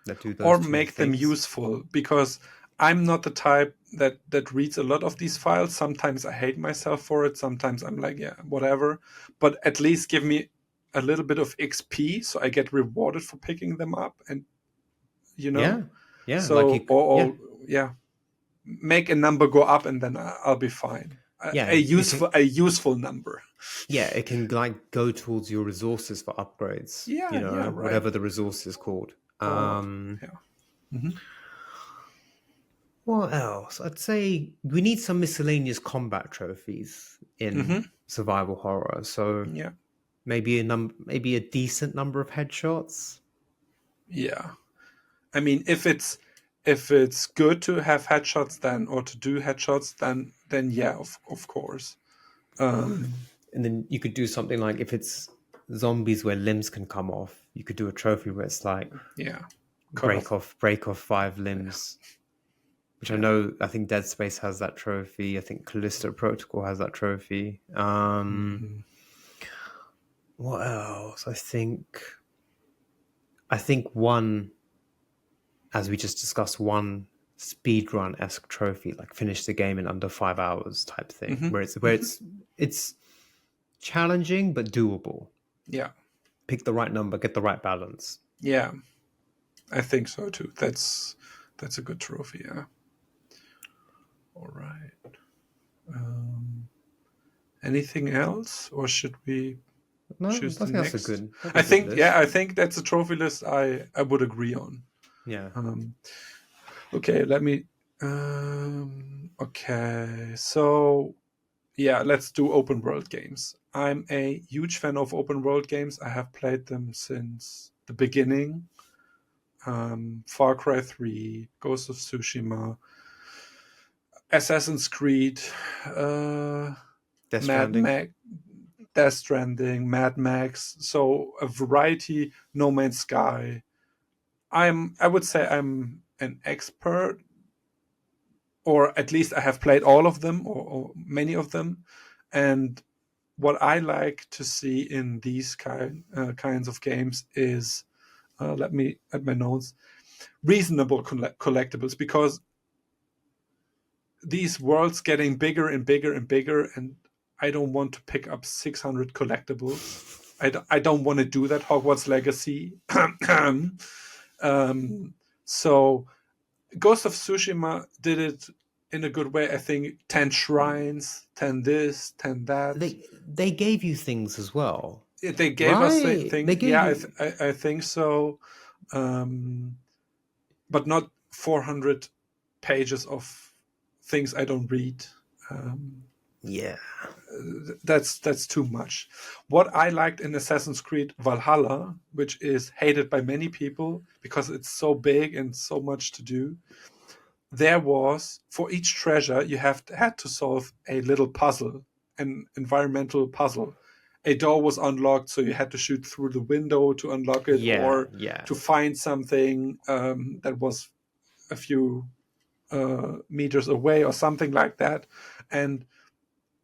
that do those Or two make them things. useful, because I'm not the type that reads a lot of these files. Sometimes I hate myself for it. Sometimes I'm like, yeah, whatever. But at least give me a little bit of XP so I get rewarded for picking them up, and you know, Yeah. Yeah. Like so you, yeah. or yeah, make a number go up, and then I'll be fine. Yeah. A It can, useful number. yeah. It can like go towards your resources for upgrades, Yeah, yeah, right. whatever the resource is called. Or yeah. Hmm. What else? I'd say we need some miscellaneous combat trophies in Hmm. survival horror. So Yeah, maybe a decent number of headshots. yeah. I mean, if it's good to have headshots, then, or to do headshots, then yeah, of course. Um, And then you could do something like if it's zombies where limbs can come off, you could do a trophy where it's like yeah, cut off. break off five Yeah, limbs. Which yeah. I think Dead Space has that trophy. I think Callisto Protocol has that trophy. Hmm. What else? I think one, as we just discussed, one speedrun esque trophy, like finish the game in under 5 hours type thing, Hmm. where it's Hmm. it's challenging but doable. Yeah, Pick the right number, get the right balance. yeah. I think so too. That's a good trophy. Yeah. All right. Um, Anything else, or should we No, I choose the think next? that's a I good think, yeah, list. I think that's a trophy list I would agree on. Yeah. Um, okay, let me. Okay, so yeah, let's do open world games. I'm a huge fan of open world games. I have played them since the beginning. Far Cry 3, Ghost of Tsushima, Assassin's Creed, uh, Death Mad Stranding. Max, Death Stranding, Mad Max. So a variety. No Man's Sky. I would say I'm an expert, or at least I have played all of them, or many of them. And what I like to see in these kinds of games is, let me add my notes, reasonable collectibles, because these worlds getting bigger and bigger and bigger, and I don't want to pick up 600 collectibles. I don't want to do that. Hogwarts Legacy. um, so Ghost of Tsushima did it in a good way. I think 10 shrines, 10 this, 10 that. They gave you things as well, They gave us right? They things. gave Yeah, you. I think so. Um, but not 400 pages of things I don't read. Um, Yeah. that's too much. What I liked in Assassin's Creed Valhalla, which is hated by many people because it's so big and so much to do, there was, for each treasure you had to solve a little puzzle, an environmental puzzle. A door was unlocked, so you had to shoot through the window to unlock it, Yeah. or Yeah. to find something that was a few meters away, or something like that. And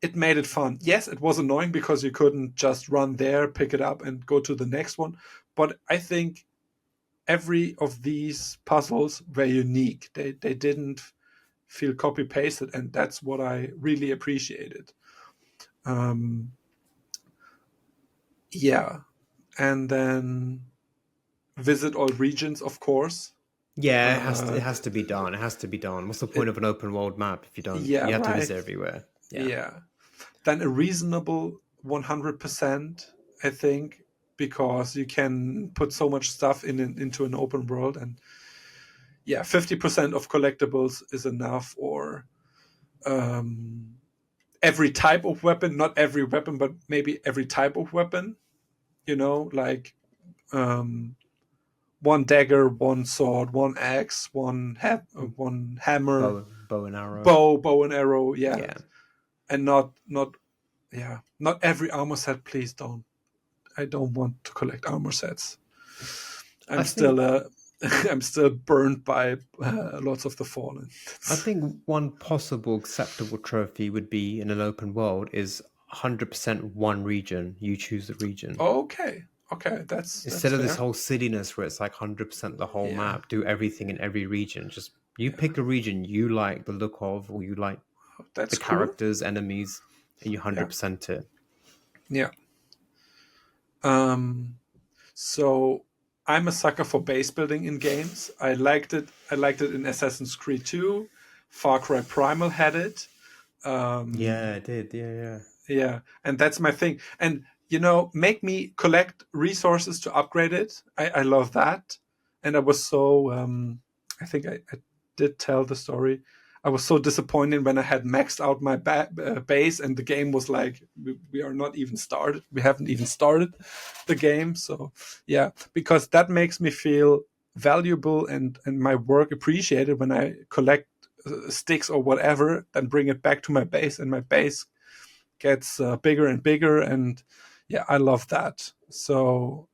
it made it fun. Yes, it was annoying because you couldn't just run there, pick it up, and go to the next one. But I think every of these puzzles were unique. They didn't feel copy pasted, and that's what I really appreciated. Um, yeah, and then visit all regions, of course. Yeah, it Uh, has to be done. It has to be done. What's the point of an open world map if you don't? yeah, You have to right. visit everywhere. Yeah. Yeah, then a reasonable 100%, I think, because you can put so much stuff into an open world, and yeah, 50% of collectibles is enough, or um, every type of weapon, not every weapon, but maybe every type of weapon, like um, one dagger, one sword, one axe, one hammer, Bow and arrow. bow and arrow, yeah, Yeah. and not yeah, not every armor set. Please don't. I don't want to collect armor sets. I I'm think still I'm still burned by lots of the Fallen. I think one possible acceptable trophy would be in an open world is 100% one region. You choose the region. Okay, okay, that's Instead of this fair. whole silliness where it's like 100% the whole Yeah, map, do everything in every region. Just you yeah, pick a region you like the look of, or you like the that's cool. characters, enemies, and you Yeah, 100% it. yeah. Um, so I'm a sucker for base building in games. I liked it. I liked it in Assassin's Creed 2. Far Cry Primal had it. Yeah, Um, I did. Yeah, yeah. Yeah, and that's my thing. And make me collect resources to upgrade it. I love that. And I was so I think I did tell the story. I was so disappointed when I had maxed out my base, and the game was like, we are not even started. We haven't even started the game. So yeah, because that makes me feel valuable and my work appreciated when I collect sticks or whatever, then bring it back to my base, and my base gets bigger and bigger, and yeah, I love that. So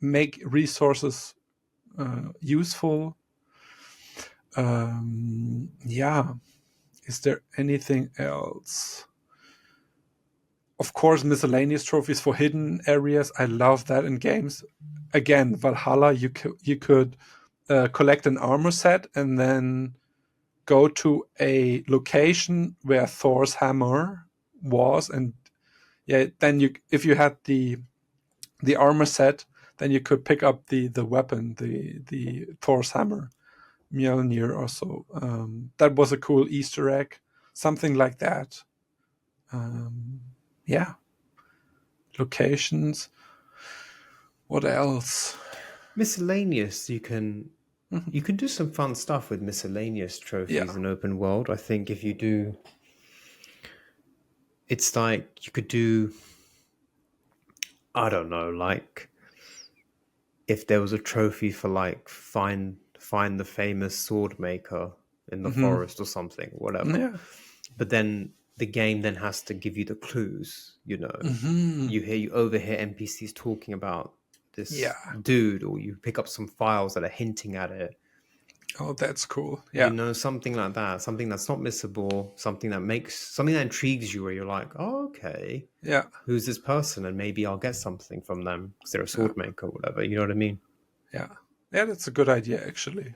make resources useful. Yeah, is there anything else? Of course, miscellaneous trophies for hidden areas. I love that in games. Again, Valhalla, you could collect an armor set and then go to a location where Thor's hammer was, and yeah, then if you had the armor set, then you could pick up the weapon, the Thor's hammer, Mjolnir or so. That was a cool Easter egg, something like that. Um, yeah, locations. What else? Miscellaneous, Mhm. you can do some fun stuff with miscellaneous trophies Yeah. in open world. I think if you do, it's like you could do, I don't know, like if there was a trophy for like find the famous sword maker in the Hmm. forest or something, whatever. Yeah. But then the game then has to give you the clues. Hmm. You overhear NPCs talking about this Yeah. dude, or you pick up some files that are hinting at it. Oh, that's cool. Yeah. Something like that, something that's not missable, something that intrigues you, where you're like, oh, okay, Yeah. who's this person, and maybe I'll get something from them because they're a Yeah. sword maker or whatever. You know what I mean? Yeah. Yeah. That's a good idea, actually.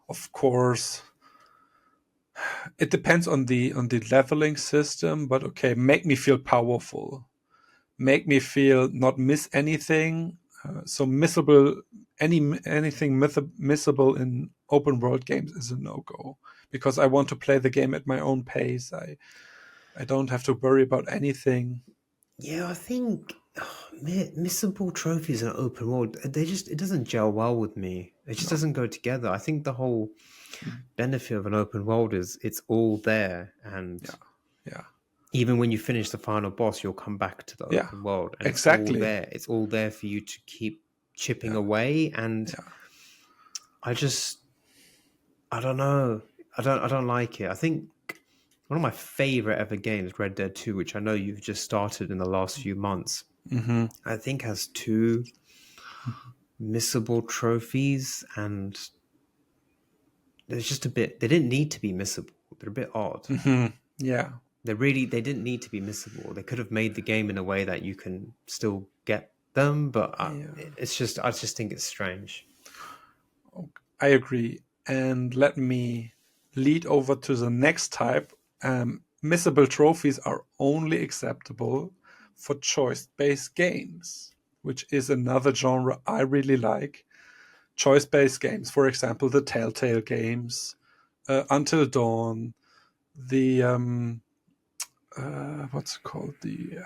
Of course, it depends on the leveling system, but okay, make me feel powerful, make me feel not miss anything. So missable, anything missable in open world games is a no-go, because I want to play the game at my own pace. I don't have to worry about anything. Yeah, I think missable trophies in open world, it doesn't gel well with me. It just No. doesn't go together. I think the whole benefit of an open world is it's all there, and Yeah. Yeah. even when you finish the final boss, you'll come back to the Yeah. open world, and it's all Exactly. there. It's all there for you to keep chipping Yeah. away. And Yeah. I just, I don't know. I don't like it. I think one of my favorite ever games, Red Dead 2, which I know you've just started in the last few months, Hmm. I think has two missable trophies, and there's just a bit. They didn't need to be missable. They're a bit odd. Hmm. Yeah. They didn't need to be missable. They could have made the game in a way that you can still get them, but Yeah, I just think it's strange. I agree. And let me lead over to the next type. Missable trophies are only acceptable for choice-based games, which is another genre I really like. Choice-based games, for example, the Telltale games, Until Dawn, the what's it called, the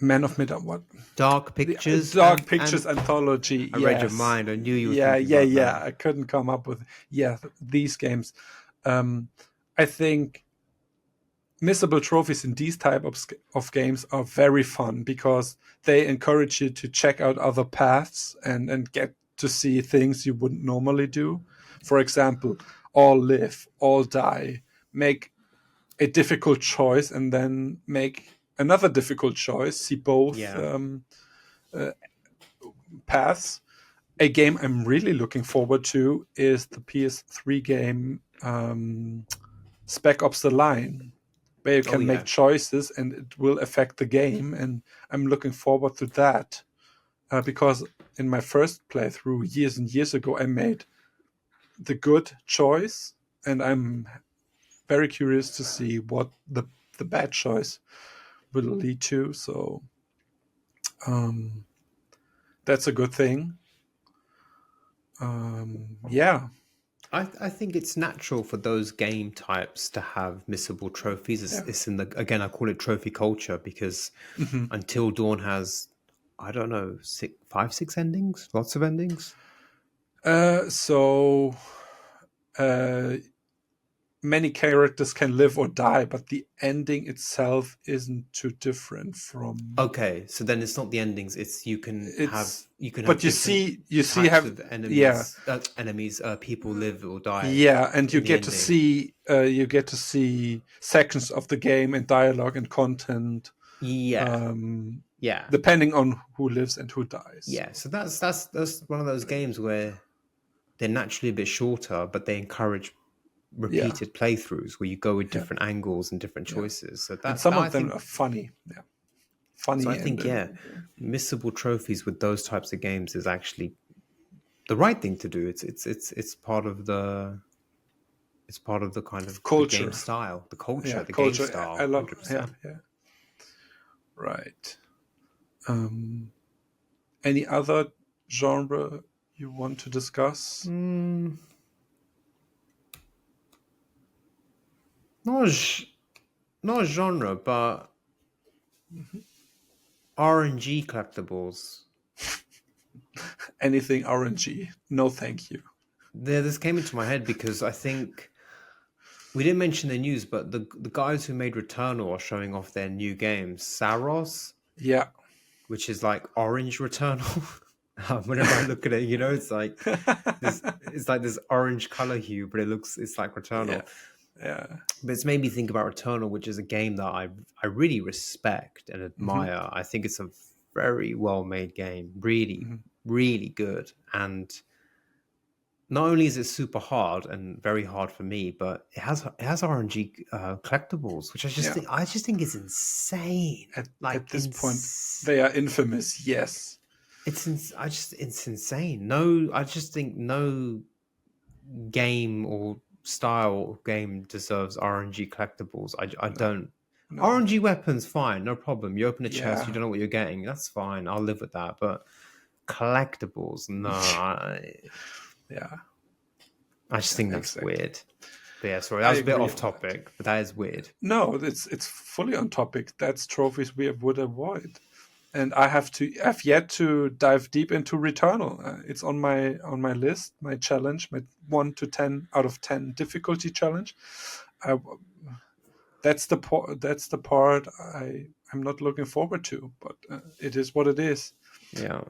Man of Middle, what, Dark the Pictures Dark Pictures and anthology. I read your Yes, mind. I knew you were yeah, thinking yeah, about yeah. that. I couldn't come up with these games. Um, I think missable trophies in these type of games are very fun because they encourage you to check out other paths and get to see things you wouldn't normally do. For example, all live, all die, make a difficult choice and then make another difficult choice, see both Yeah. paths. A game I'm really looking forward to is the PS3 game Spec Ops: The Line, where you Oh can make yeah. choices and it will affect the game. And I'm looking forward to that because in my first playthrough years and years ago, I made the good choice, and I'm very curious to see what the bad choice will lead to. So that's a good thing. Yeah, I think it's natural for those game types to have missable trophies. yeah. It's in the again I call it trophy culture because Hmm. Until Dawn has I don't know five six endings, lots of endings. So uh, many characters can live or die, but the ending itself isn't too different from Okay, so then it's not the endings. It's it's. you can have But different you see, types have of yeah, people live or die yeah, and in the ending. you get to see sections of the game and dialogue and content, Yeah, um, yeah, depending on who lives and who dies. yeah. So that's one of those games where they're naturally a bit shorter, but they encourage Yeah, repeated playthroughs where you go with yeah, different angles and different yeah, choices. So and that some I of them think are funny. Yeah, so. funny I think and yeah, missable trophies with those types of games is actually the right thing to do. It's part of the kind of the game culture. style, the Yeah, culture, the game culture. I style, love. Yeah, 100%. yeah. Right. Um, any other genre you want to discuss? Mm, not a, not a genre, but RNG collectibles. Anything RNG? No, thank you. This came into my head because I think we didn't mention the news, but the guys who made Returnal are showing off their new game, Saros, Yeah. which is like orange Returnal. Whenever I look at it, it's like this orange color hue, but it's like Yeah. Returnal. Yeah. But it's made me think about Returnal, which is a game that I really respect and Hmm. admire. I think it's a very well made game, really, Hmm. really good. And not only is it super hard and very hard for me, but it has RNG collectibles, which Yeah. I just think is insane. At this point, they are infamous. Yes. It's insane. No, I just think no game or style of game deserves RNG collectibles. I No. don't. No. RNG weapons, fine, no problem. You open a chest, you Yeah. don't know what you're getting. That's fine. I'll live with that. But collectibles, no. Yeah. I just Yeah. think that's Exactly. weird. But yeah, sorry, that I was a bit agree off on that. topic, but that is weird. No, it's fully on topic. That's trophies we would avoid. And I've yet to dive deep into Returnal. It's on my list, my challenge, my 1 to 10 out of 10 difficulty challenge. I, that's the part I'm not looking forward to, but it is what it is. Yeah,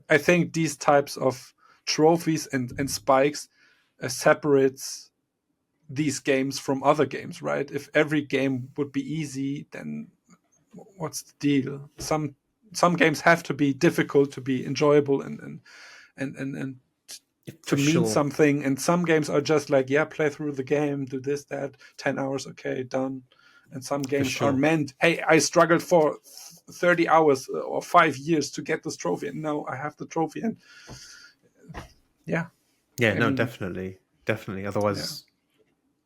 I think these types of trophies and spikes separates these games from other games, right? If every game would be easy, then what's the deal? Some games have to be difficult to be enjoyable and to for mean sure. something. And some games are just like, yeah, play through the game, do this, that, 10 hours, okay, done. And some For games are sure. meant, hey, I struggled for 30 hours or 5 years to get this trophy, and now I have the trophy. And yeah, Yeah, I no, mean, definitely. yeah. Otherwise,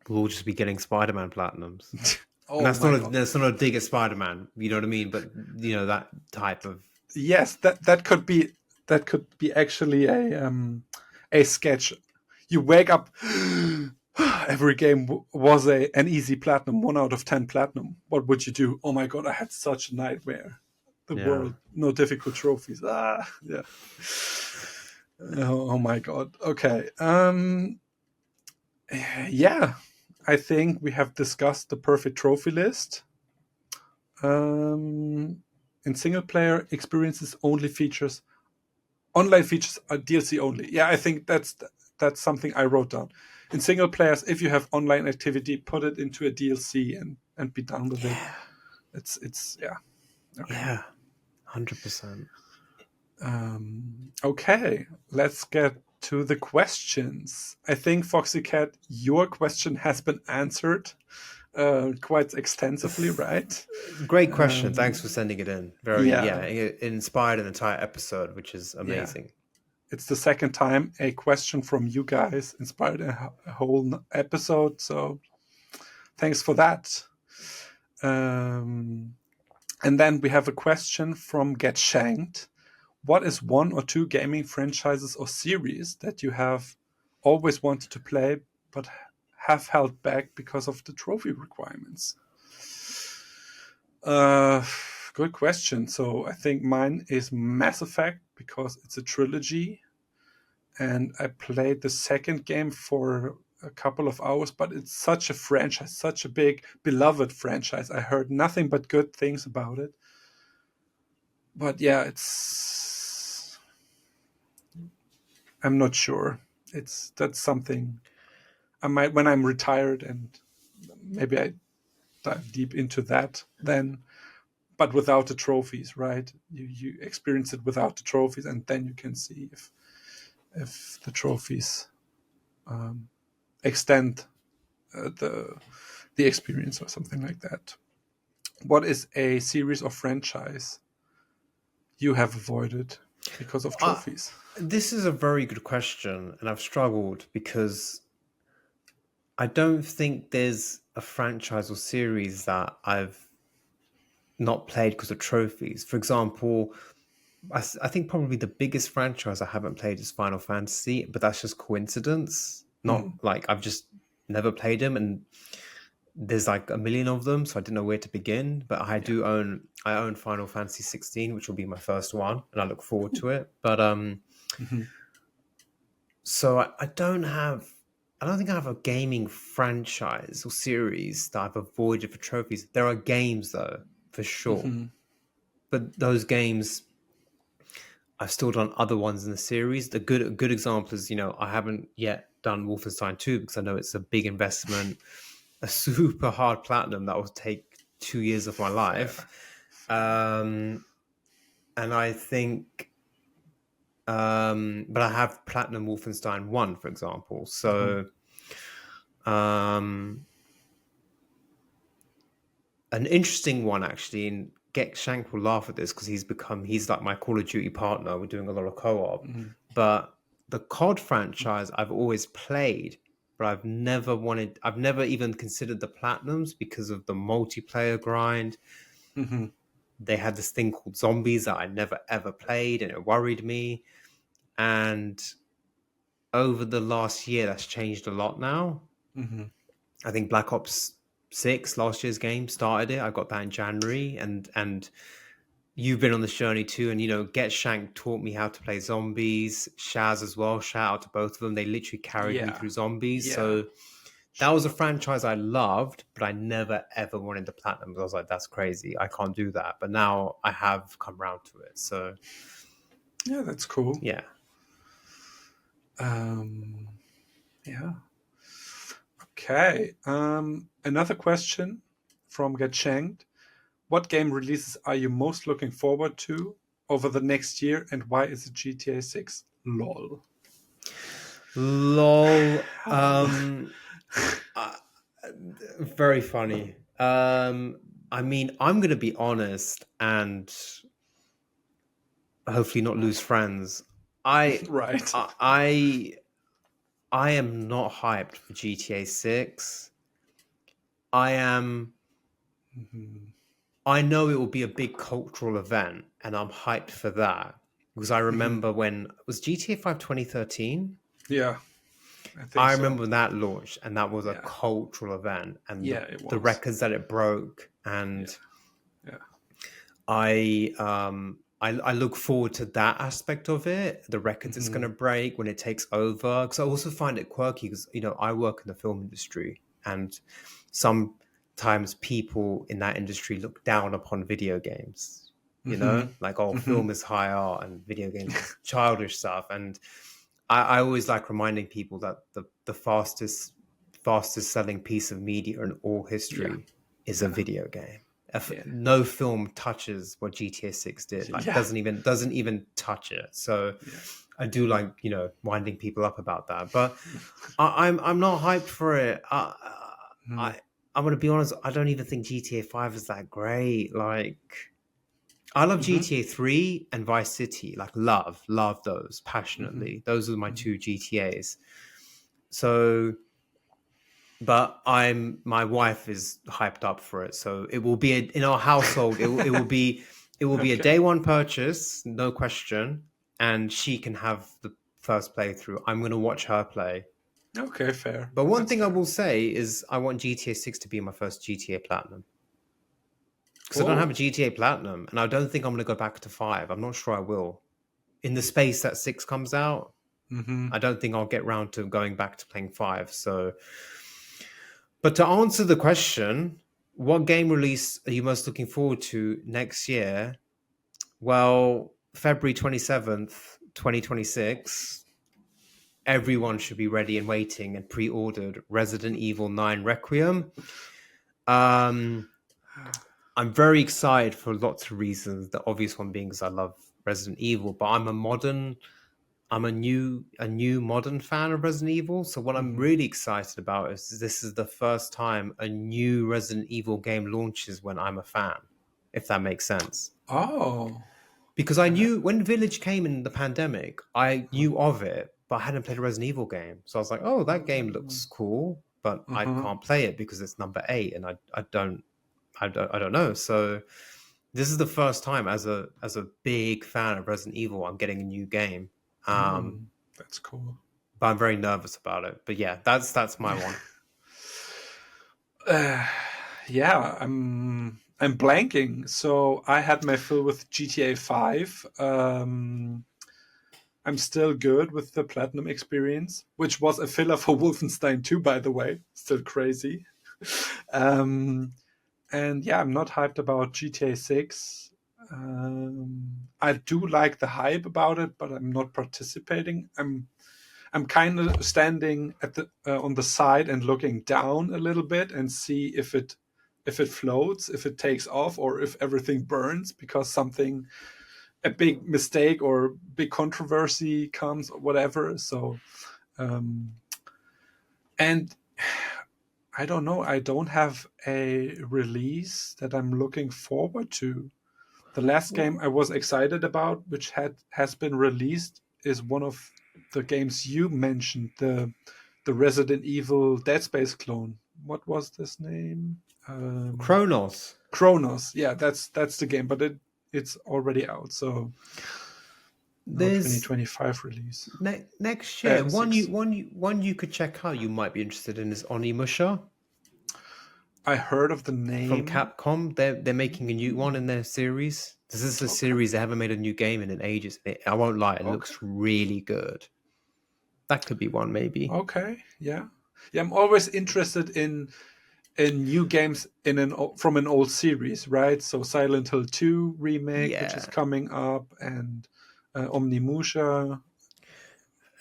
we'll all just be getting Spider-Man platinums. And Oh my god. that's not a dig at Spider-Man, you know what I mean? But that type of Yes, that could be actually a sketch. You wake up, every game was an easy platinum, 1 out of 10 platinum. What would you do? Oh my god, I had such a nightmare. The yeah. world, no difficult trophies. Yeah. Oh my god. Okay. Yeah, I think we have discussed the perfect trophy list. In single player experiences only features online features are DLC only. Yeah, I think that's something I wrote down. In single players, if you have online activity, put it into a DLC and be done with it. Yeah. It's yeah. Okay. Yeah. 100%. Okay, let's get to the questions. I think Foxy Cat, your question has been answered quite extensively, right? Great question. Thanks for Um, sending it in. yeah, It inspired an entire episode, which is yeah. amazing. It's the second time a question from you guys inspired a whole episode. So thanks for that. Um, and then we have a question from Get Shanked. What is 1 or 2 gaming franchises or series that you have always wanted to play but have held back because of the trophy requirements? Uh, Good question. So I think mine is Mass Effect because it's a trilogy, and I played the second game for a couple of hours, but it's such a franchise, such a big, beloved franchise. I heard nothing but good things about it. But yeah, I'm not sure. That's something I might, when I'm retired, and maybe I dive deep into that then, but without the trophies, right? You experience it without the trophies, and then you can see if the trophies extend the experience or something like that. What is a series or franchise you have avoided because of Uh, trophies? this is a very good question, and I've struggled because I don't think there's a franchise or series that I've not played because of trophies. For example, I think probably the biggest franchise I haven't played is Final Fantasy, but that's just coincidence. Not Mm, like I've just never played them, and there's like a million of them, so I didn't know where to begin. But yeah. I own Final Fantasy 16, which will be my first one, and I look forward to it. But Mhm. so I don't think I have a gaming franchise or series that I've avoided for trophies. There are games though, for sure. Mhm. But those games I've still done other ones in the series. The good example is, I haven't yet done Wolfenstein 2 because I know it's a big investment, a super hard platinum that will take 2 years of my life. Fair. Fair. Um, and I think, but I have platinum Wolfenstein 1, for example. Mhm. So, um, an interesting one actually, and Get Shank will laugh at this because he's like my Call of Duty partner. We're doing a lot of co-op, Mhm. but the COD franchise I've always played, but I've never even considered the platinums because of the multiplayer grind. Mhm. They had this thing called zombies that I never ever played, and it worried me. And over the last year, that's changed a lot now. Mhm. I think Black Ops 6, last year's game, started it. I got that in January, and you've been on this journey too. And Get Shank taught me how to play zombies. Shaz as well. Shout out to both of them. They literally carried me Yeah. through zombies. Yeah. So that was a franchise I loved, but I never ever wanted the platinum. I was like, that's crazy. I can't do that. But now I have come around to it. So Yeah, that's cool. yeah. Um, yeah. Okay. Another question from Get Shanked. What game releases are you most looking forward to over the next year, and why is it GTA 6? LOL. Lol. Oh. Uh, very funny. I mean, I'm going to be honest and hopefully not lose friends. I, Right. I, I I am not hyped for GTA 6. I am. Mhm. I know it will be a big cultural event, and I'm hyped for that because I Mhm. remember when was GTA 5 2013. Yeah, I think I so. remember when that launched, and that was a Yeah. cultural event, and Yeah, it the was. records that it broke, Yeah. and Yeah. I look forward to that aspect of it. The records it's going Hmm. to break when it takes over. Because I also find it quirky because I work in the film industry, and sometimes people in that industry look down upon video games. Hmm. Like, oh, Hmm. film is high art and video games is childish stuff. And I always like reminding people that the fastest selling piece of media in all Yeah. history is a Yeah. video game. Yeah. No film touches what GTA 6 did. Like Yeah. doesn't even touch it. So Yeah. I do like winding people up about that. But I'm not hyped for it. Hmm. I I'm gonna be honest. I don't even think GTA 5 is that great. Like I love Hmm. GTA 3 and Vice City. Like love those Hmm. passionately. Those are my Hmm. two GTAs. So but my wife is hyped up for it, so it will be in our household. It will be a Okay. day one purchase, no question, and she can have the first playthrough. I'm going to watch her play. Okay. Fair. But one That's thing I fair. will say is I want GTA 6 to be my first GTA Platinum because I don't have a Oh. GTA Platinum, and I don't think I'm going to go back to 5. I'm not sure I will. In the space that 6 comes out, Hmm. I don't think I'll get round to going back to playing 5. So but to answer the question, what game release are you most looking forward to next year? Well, February 27th, 2026, everyone should be ready and waiting and pre ordered Resident Evil 9 Requiem. Um, I'm very excited for lots of reasons. The obvious one being because I love Resident Evil, but I'm a new modern fan of Resident Evil. So what I'm Hmm. really excited about is this is the first time a new Resident Evil game launches when I'm a fan, if that makes sense. Oh. Because I Okay. knew when Village came in the pandemic, I knew of it, but I hadn't played a Resident Evil game. So I was like, oh, that game looks cool, but I Uh-huh. can't play it because it's number 8 and I don't know. So this is the first time as a big fan of Resident Evil, I'm getting a new game. Um, Mm, that's cool. but I'm very nervous about it. But yeah, that's my one. Uh, yeah, I'm blanking. So I had my fill with GTA 5. I'm still good with the platinum experience, which was a filler for Wolfenstein 2, by the way. Still crazy. Um, and yeah, I'm not hyped about GTA 6. I do like the hype about it, but I'm not participating. I'm kind of standing at the on the side and looking down a little bit and see if it floats, if it takes off, or if everything burns because something a big mistake or big controversy comes or whatever. So um, and I don't know. I don't have a release that I'm looking forward to. The last game I was excited about, which has been released, is one of the games you mentioned, the Resident Evil Dead Space clone. What was this name? Kronos. Chronos. Yeah, that's the game, but it's already out, so no There's 2025 release. next year. One you Six. one you one you could check out. You might be interested in is Onimusha I heard of the from name. Capcom. They're making a new one in their series. This is a Okay. series they haven't made a new game in ages. I won't lie, it Okay. looks really good. That could be one maybe. Okay. Yeah. Yeah. I'm always interested in new games from an old series, right? So Silent Hill 2 remake, which is Yeah. coming up, and Omnimusha.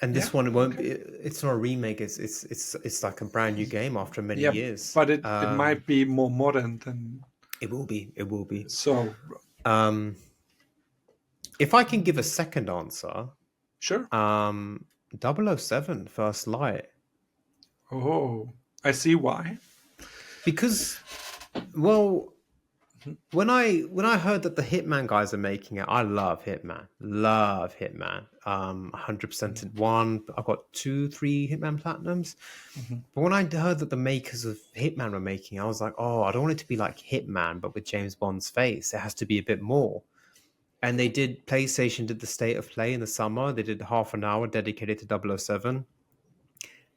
And Yeah, this one won't be. okay. It's not a remake. It's like a brand new game after many Yeah, years. but it might be more modern than It will be. It will be. so. Um, if I can give a second answer, Sure. um, 007 First Light, Oh, I see why. because well, when I heard that the Hitman guys are making it, I love Hitman. 100% Mhm. one. I've got 2, 3 Hitman Platinums. Mhm. But when I heard that the makers of Hitman were making, I was like, oh, I don't want it to be like Hitman, but with James Bond's face. It has to be a bit more. And they did. PlayStation did the state of play in the summer. They did half an hour dedicated to 007.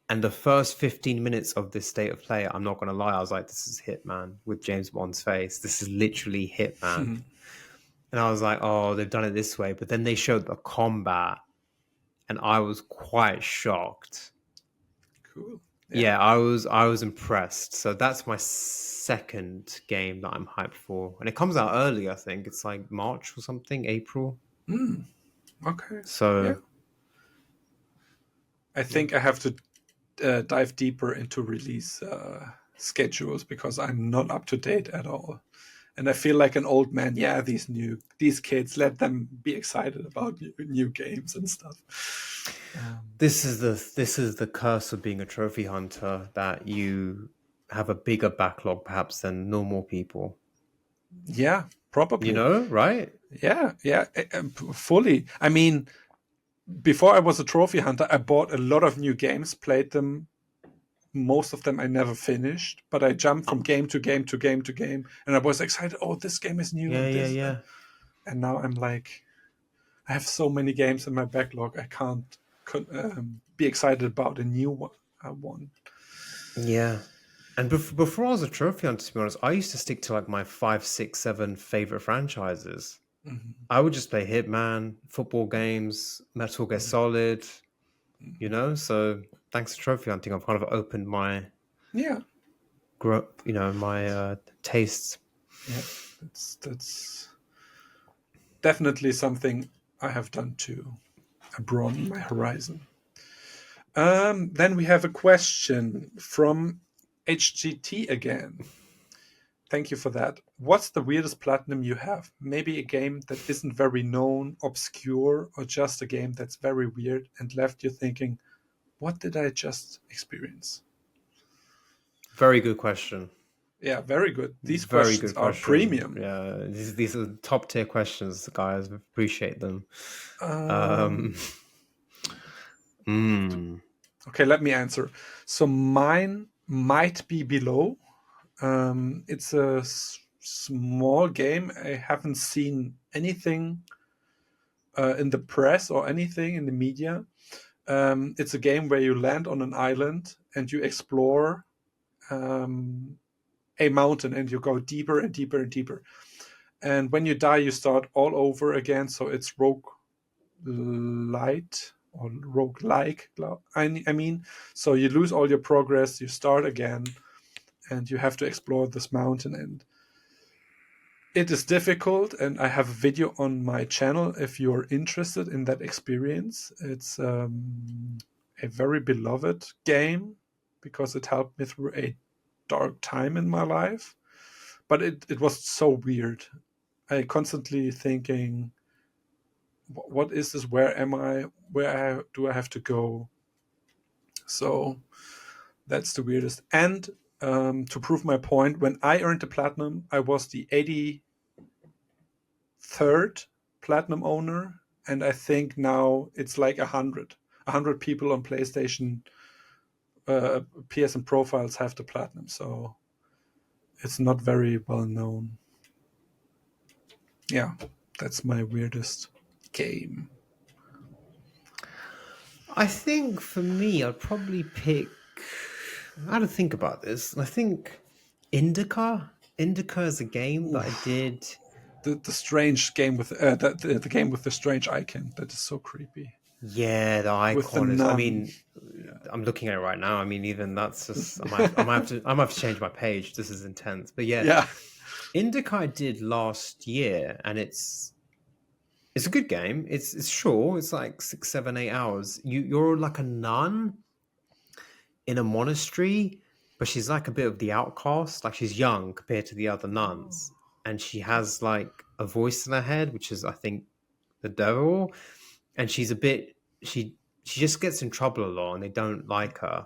And the first 15 minutes of this state of play, I'm not going to lie, I was like, this is Hitman with James Bond's face. This is literally Hitman. And I was like, oh, they've done it this way. But then they showed the combat, and I was quite shocked. Cool. Yeah. Yeah, I was impressed. So that's my second game that I'm hyped for. And it comes out early, I think. It's like March or something, April. Mm, okay. Yeah. So I yeah. think I have to dive deeper into release schedules because I'm not up to date at all. And I feel like an old man. Yeah, these kids, let them be excited about new games and stuff. This is the curse of being a trophy hunter, that you have a bigger backlog perhaps than normal people. Yeah, You probably. know, right? Yeah, yeah, fully. I mean, before I was a trophy hunter, I bought a lot of new games, played them. Most of them I never finished, but I jumped from game to game to game to game, and I was excited. Oh, this game is new, Yeah, and yeah, this, yeah. and now I'm like, I have so many games in my backlog. I can't be excited about a new one. One. Yeah. And before I was a trophy hunter, to be honest, I used to stick to like my 5, 6, 7 favorite franchises. Mhm. I would just play Hitman, football games, Metal Gear Mhm. Solid, you Mhm. know? So thanks to trophy hunting, I've kind of opened my, Yeah, my tastes. yeah, that's definitely something I have done to broaden my horizon. Then we have a question from HGT again. Thank you for that. What's the weirdest platinum you have? Maybe a game that isn't very known, obscure, or just a game that's very weird and left you thinking, what did I just experience? Very good question. Yeah, very good. These Very questions good are question. premium. Yeah, these are top tier questions, guys. Appreciate them. Um, Um, mm, okay, let me answer. So mine might be below. It's a small game. I haven't seen anything in the press or anything in the media. It's a game where you land on an island and you explore um, a mountain and you go deeper and deeper and deeper. And when you die, you start all over again. So it's rogue light or rogue like. I mean, so you lose all your progress, you start again, and you have to explore this mountain. And it is difficult. And I have a video on my channel if you're interested in that experience. It's a very beloved game because it helped me through a dark time in my life. But it was so weird. I constantly thinking, what is this? Where am I? Do I have to go? So that's the weirdest. And to prove my point, when I earned the platinum, I was the 83rd platinum owner, and I think now it's like 100 people on PlayStation PSN profiles have the platinum, so it's not very well known. Yeah, that's my weirdest game. I think for me, I'd probably pick. I had to think about this. I think Indica. Indica is a game that I Oof. did. The strange game with the game with the strange icon that is so creepy Yeah, the with the icon is. I nun. mean, I'm looking at it right now. I mean, even that's just. I might have to change my page. This is intense. But yeah, Yeah. Indica I did last year, and it's a good game. It's short. It's like 6, 7, 8 hours. You're like a nun in a monastery, but she's like a bit of the outcast. Like she's young compared to the other nuns, and she has like a voice in her head, which is I think the devil. And she's a bit she just gets in trouble a lot, and they don't like her.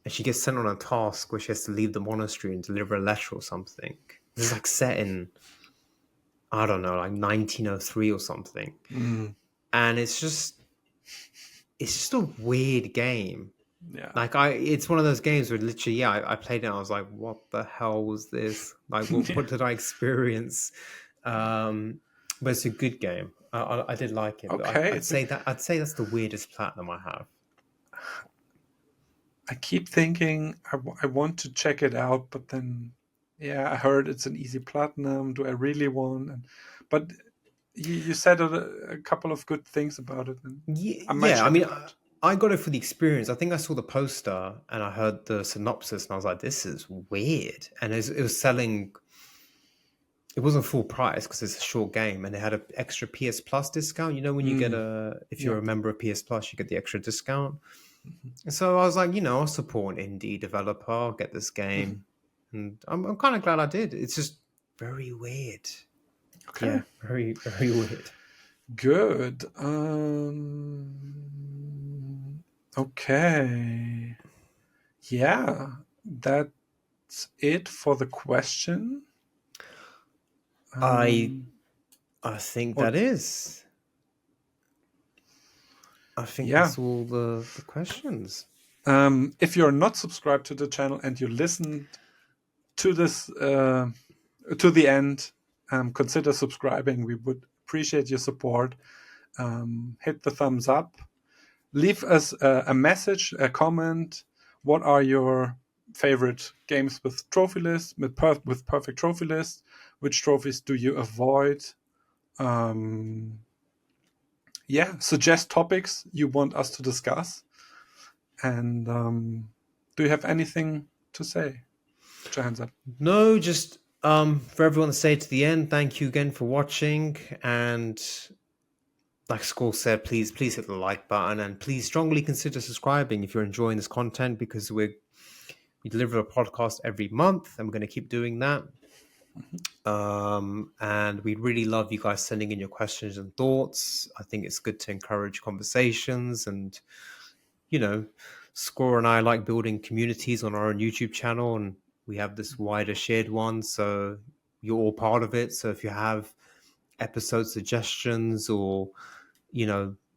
And she gets sent on a task where she has to leave the monastery and deliver a letter or something. This is like set in, I don't know, like 1903 or something. Mm, And it's just a weird game. yeah. Like it's one of those games where literally, yeah, I played it and I was like, what the hell was this? Like, Yeah. what did I experience? But it's a good game. I did like it, but Okay. I'd say that's the weirdest platinum I have. I keep thinking I want to check it out, but then, yeah, I heard it's an easy platinum. Do I really want? But you said a couple of good things about it, and I might Yeah, I check mean, it out. I got it for the experience. I think I saw the poster and I heard the synopsis, and I was like, "This is weird." And it was selling. It wasn't full price because it's a short game, and it had an extra PS Plus discount. You know, when you get Mm, a if you're yeah. a member of PS Plus, you get the extra discount. Mhm. And so I was like, I'll support an indie developer. I'll get this Mhm. game, and I'm kind of glad I did. It's just very weird. Okay. Yeah, very very weird. Good. Okay. Yeah, that's it for the question. I Um, I think or that is. I think yeah. that's all the questions. If you're not subscribed to the channel and you listened to this to the end, consider subscribing. We would appreciate your support. Hit the thumbs up. Leave us a message, a comment. What are your favorite games with trophy lists, with perfect trophy lists? Which trophies do you avoid? Um, yeah, suggest topics you want us to discuss. And do you have anything to say? Put your hands up. No, just for everyone to stay to the end, thank you again for watching. And like Skull said, please hit the like button and please strongly consider subscribing if you're enjoying this content because we deliver a podcast every month and we're going to keep doing that. And we really love you guys sending in your questions and thoughts. I think it's good to encourage conversations and you know, Score and I like building communities on our own YouTube channel, and we have this wider shared one. So you're all part of it. So if you have episode suggestions or,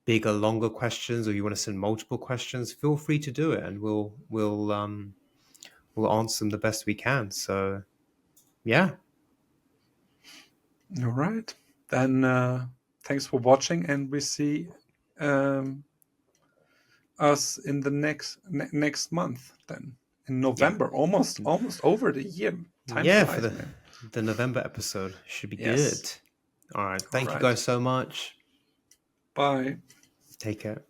bigger, longer questions, or you want to send multiple questions, feel free to do it, and we'll answer them the best we can. So yeah, All right. Then thanks for watching, and we see um, us in the next month. Then in yeah, November, almost over the year. Time yeah. For flies, the man. the November episode should be Yes. good. All right, All thank you right. guys so much. Bye. Take care.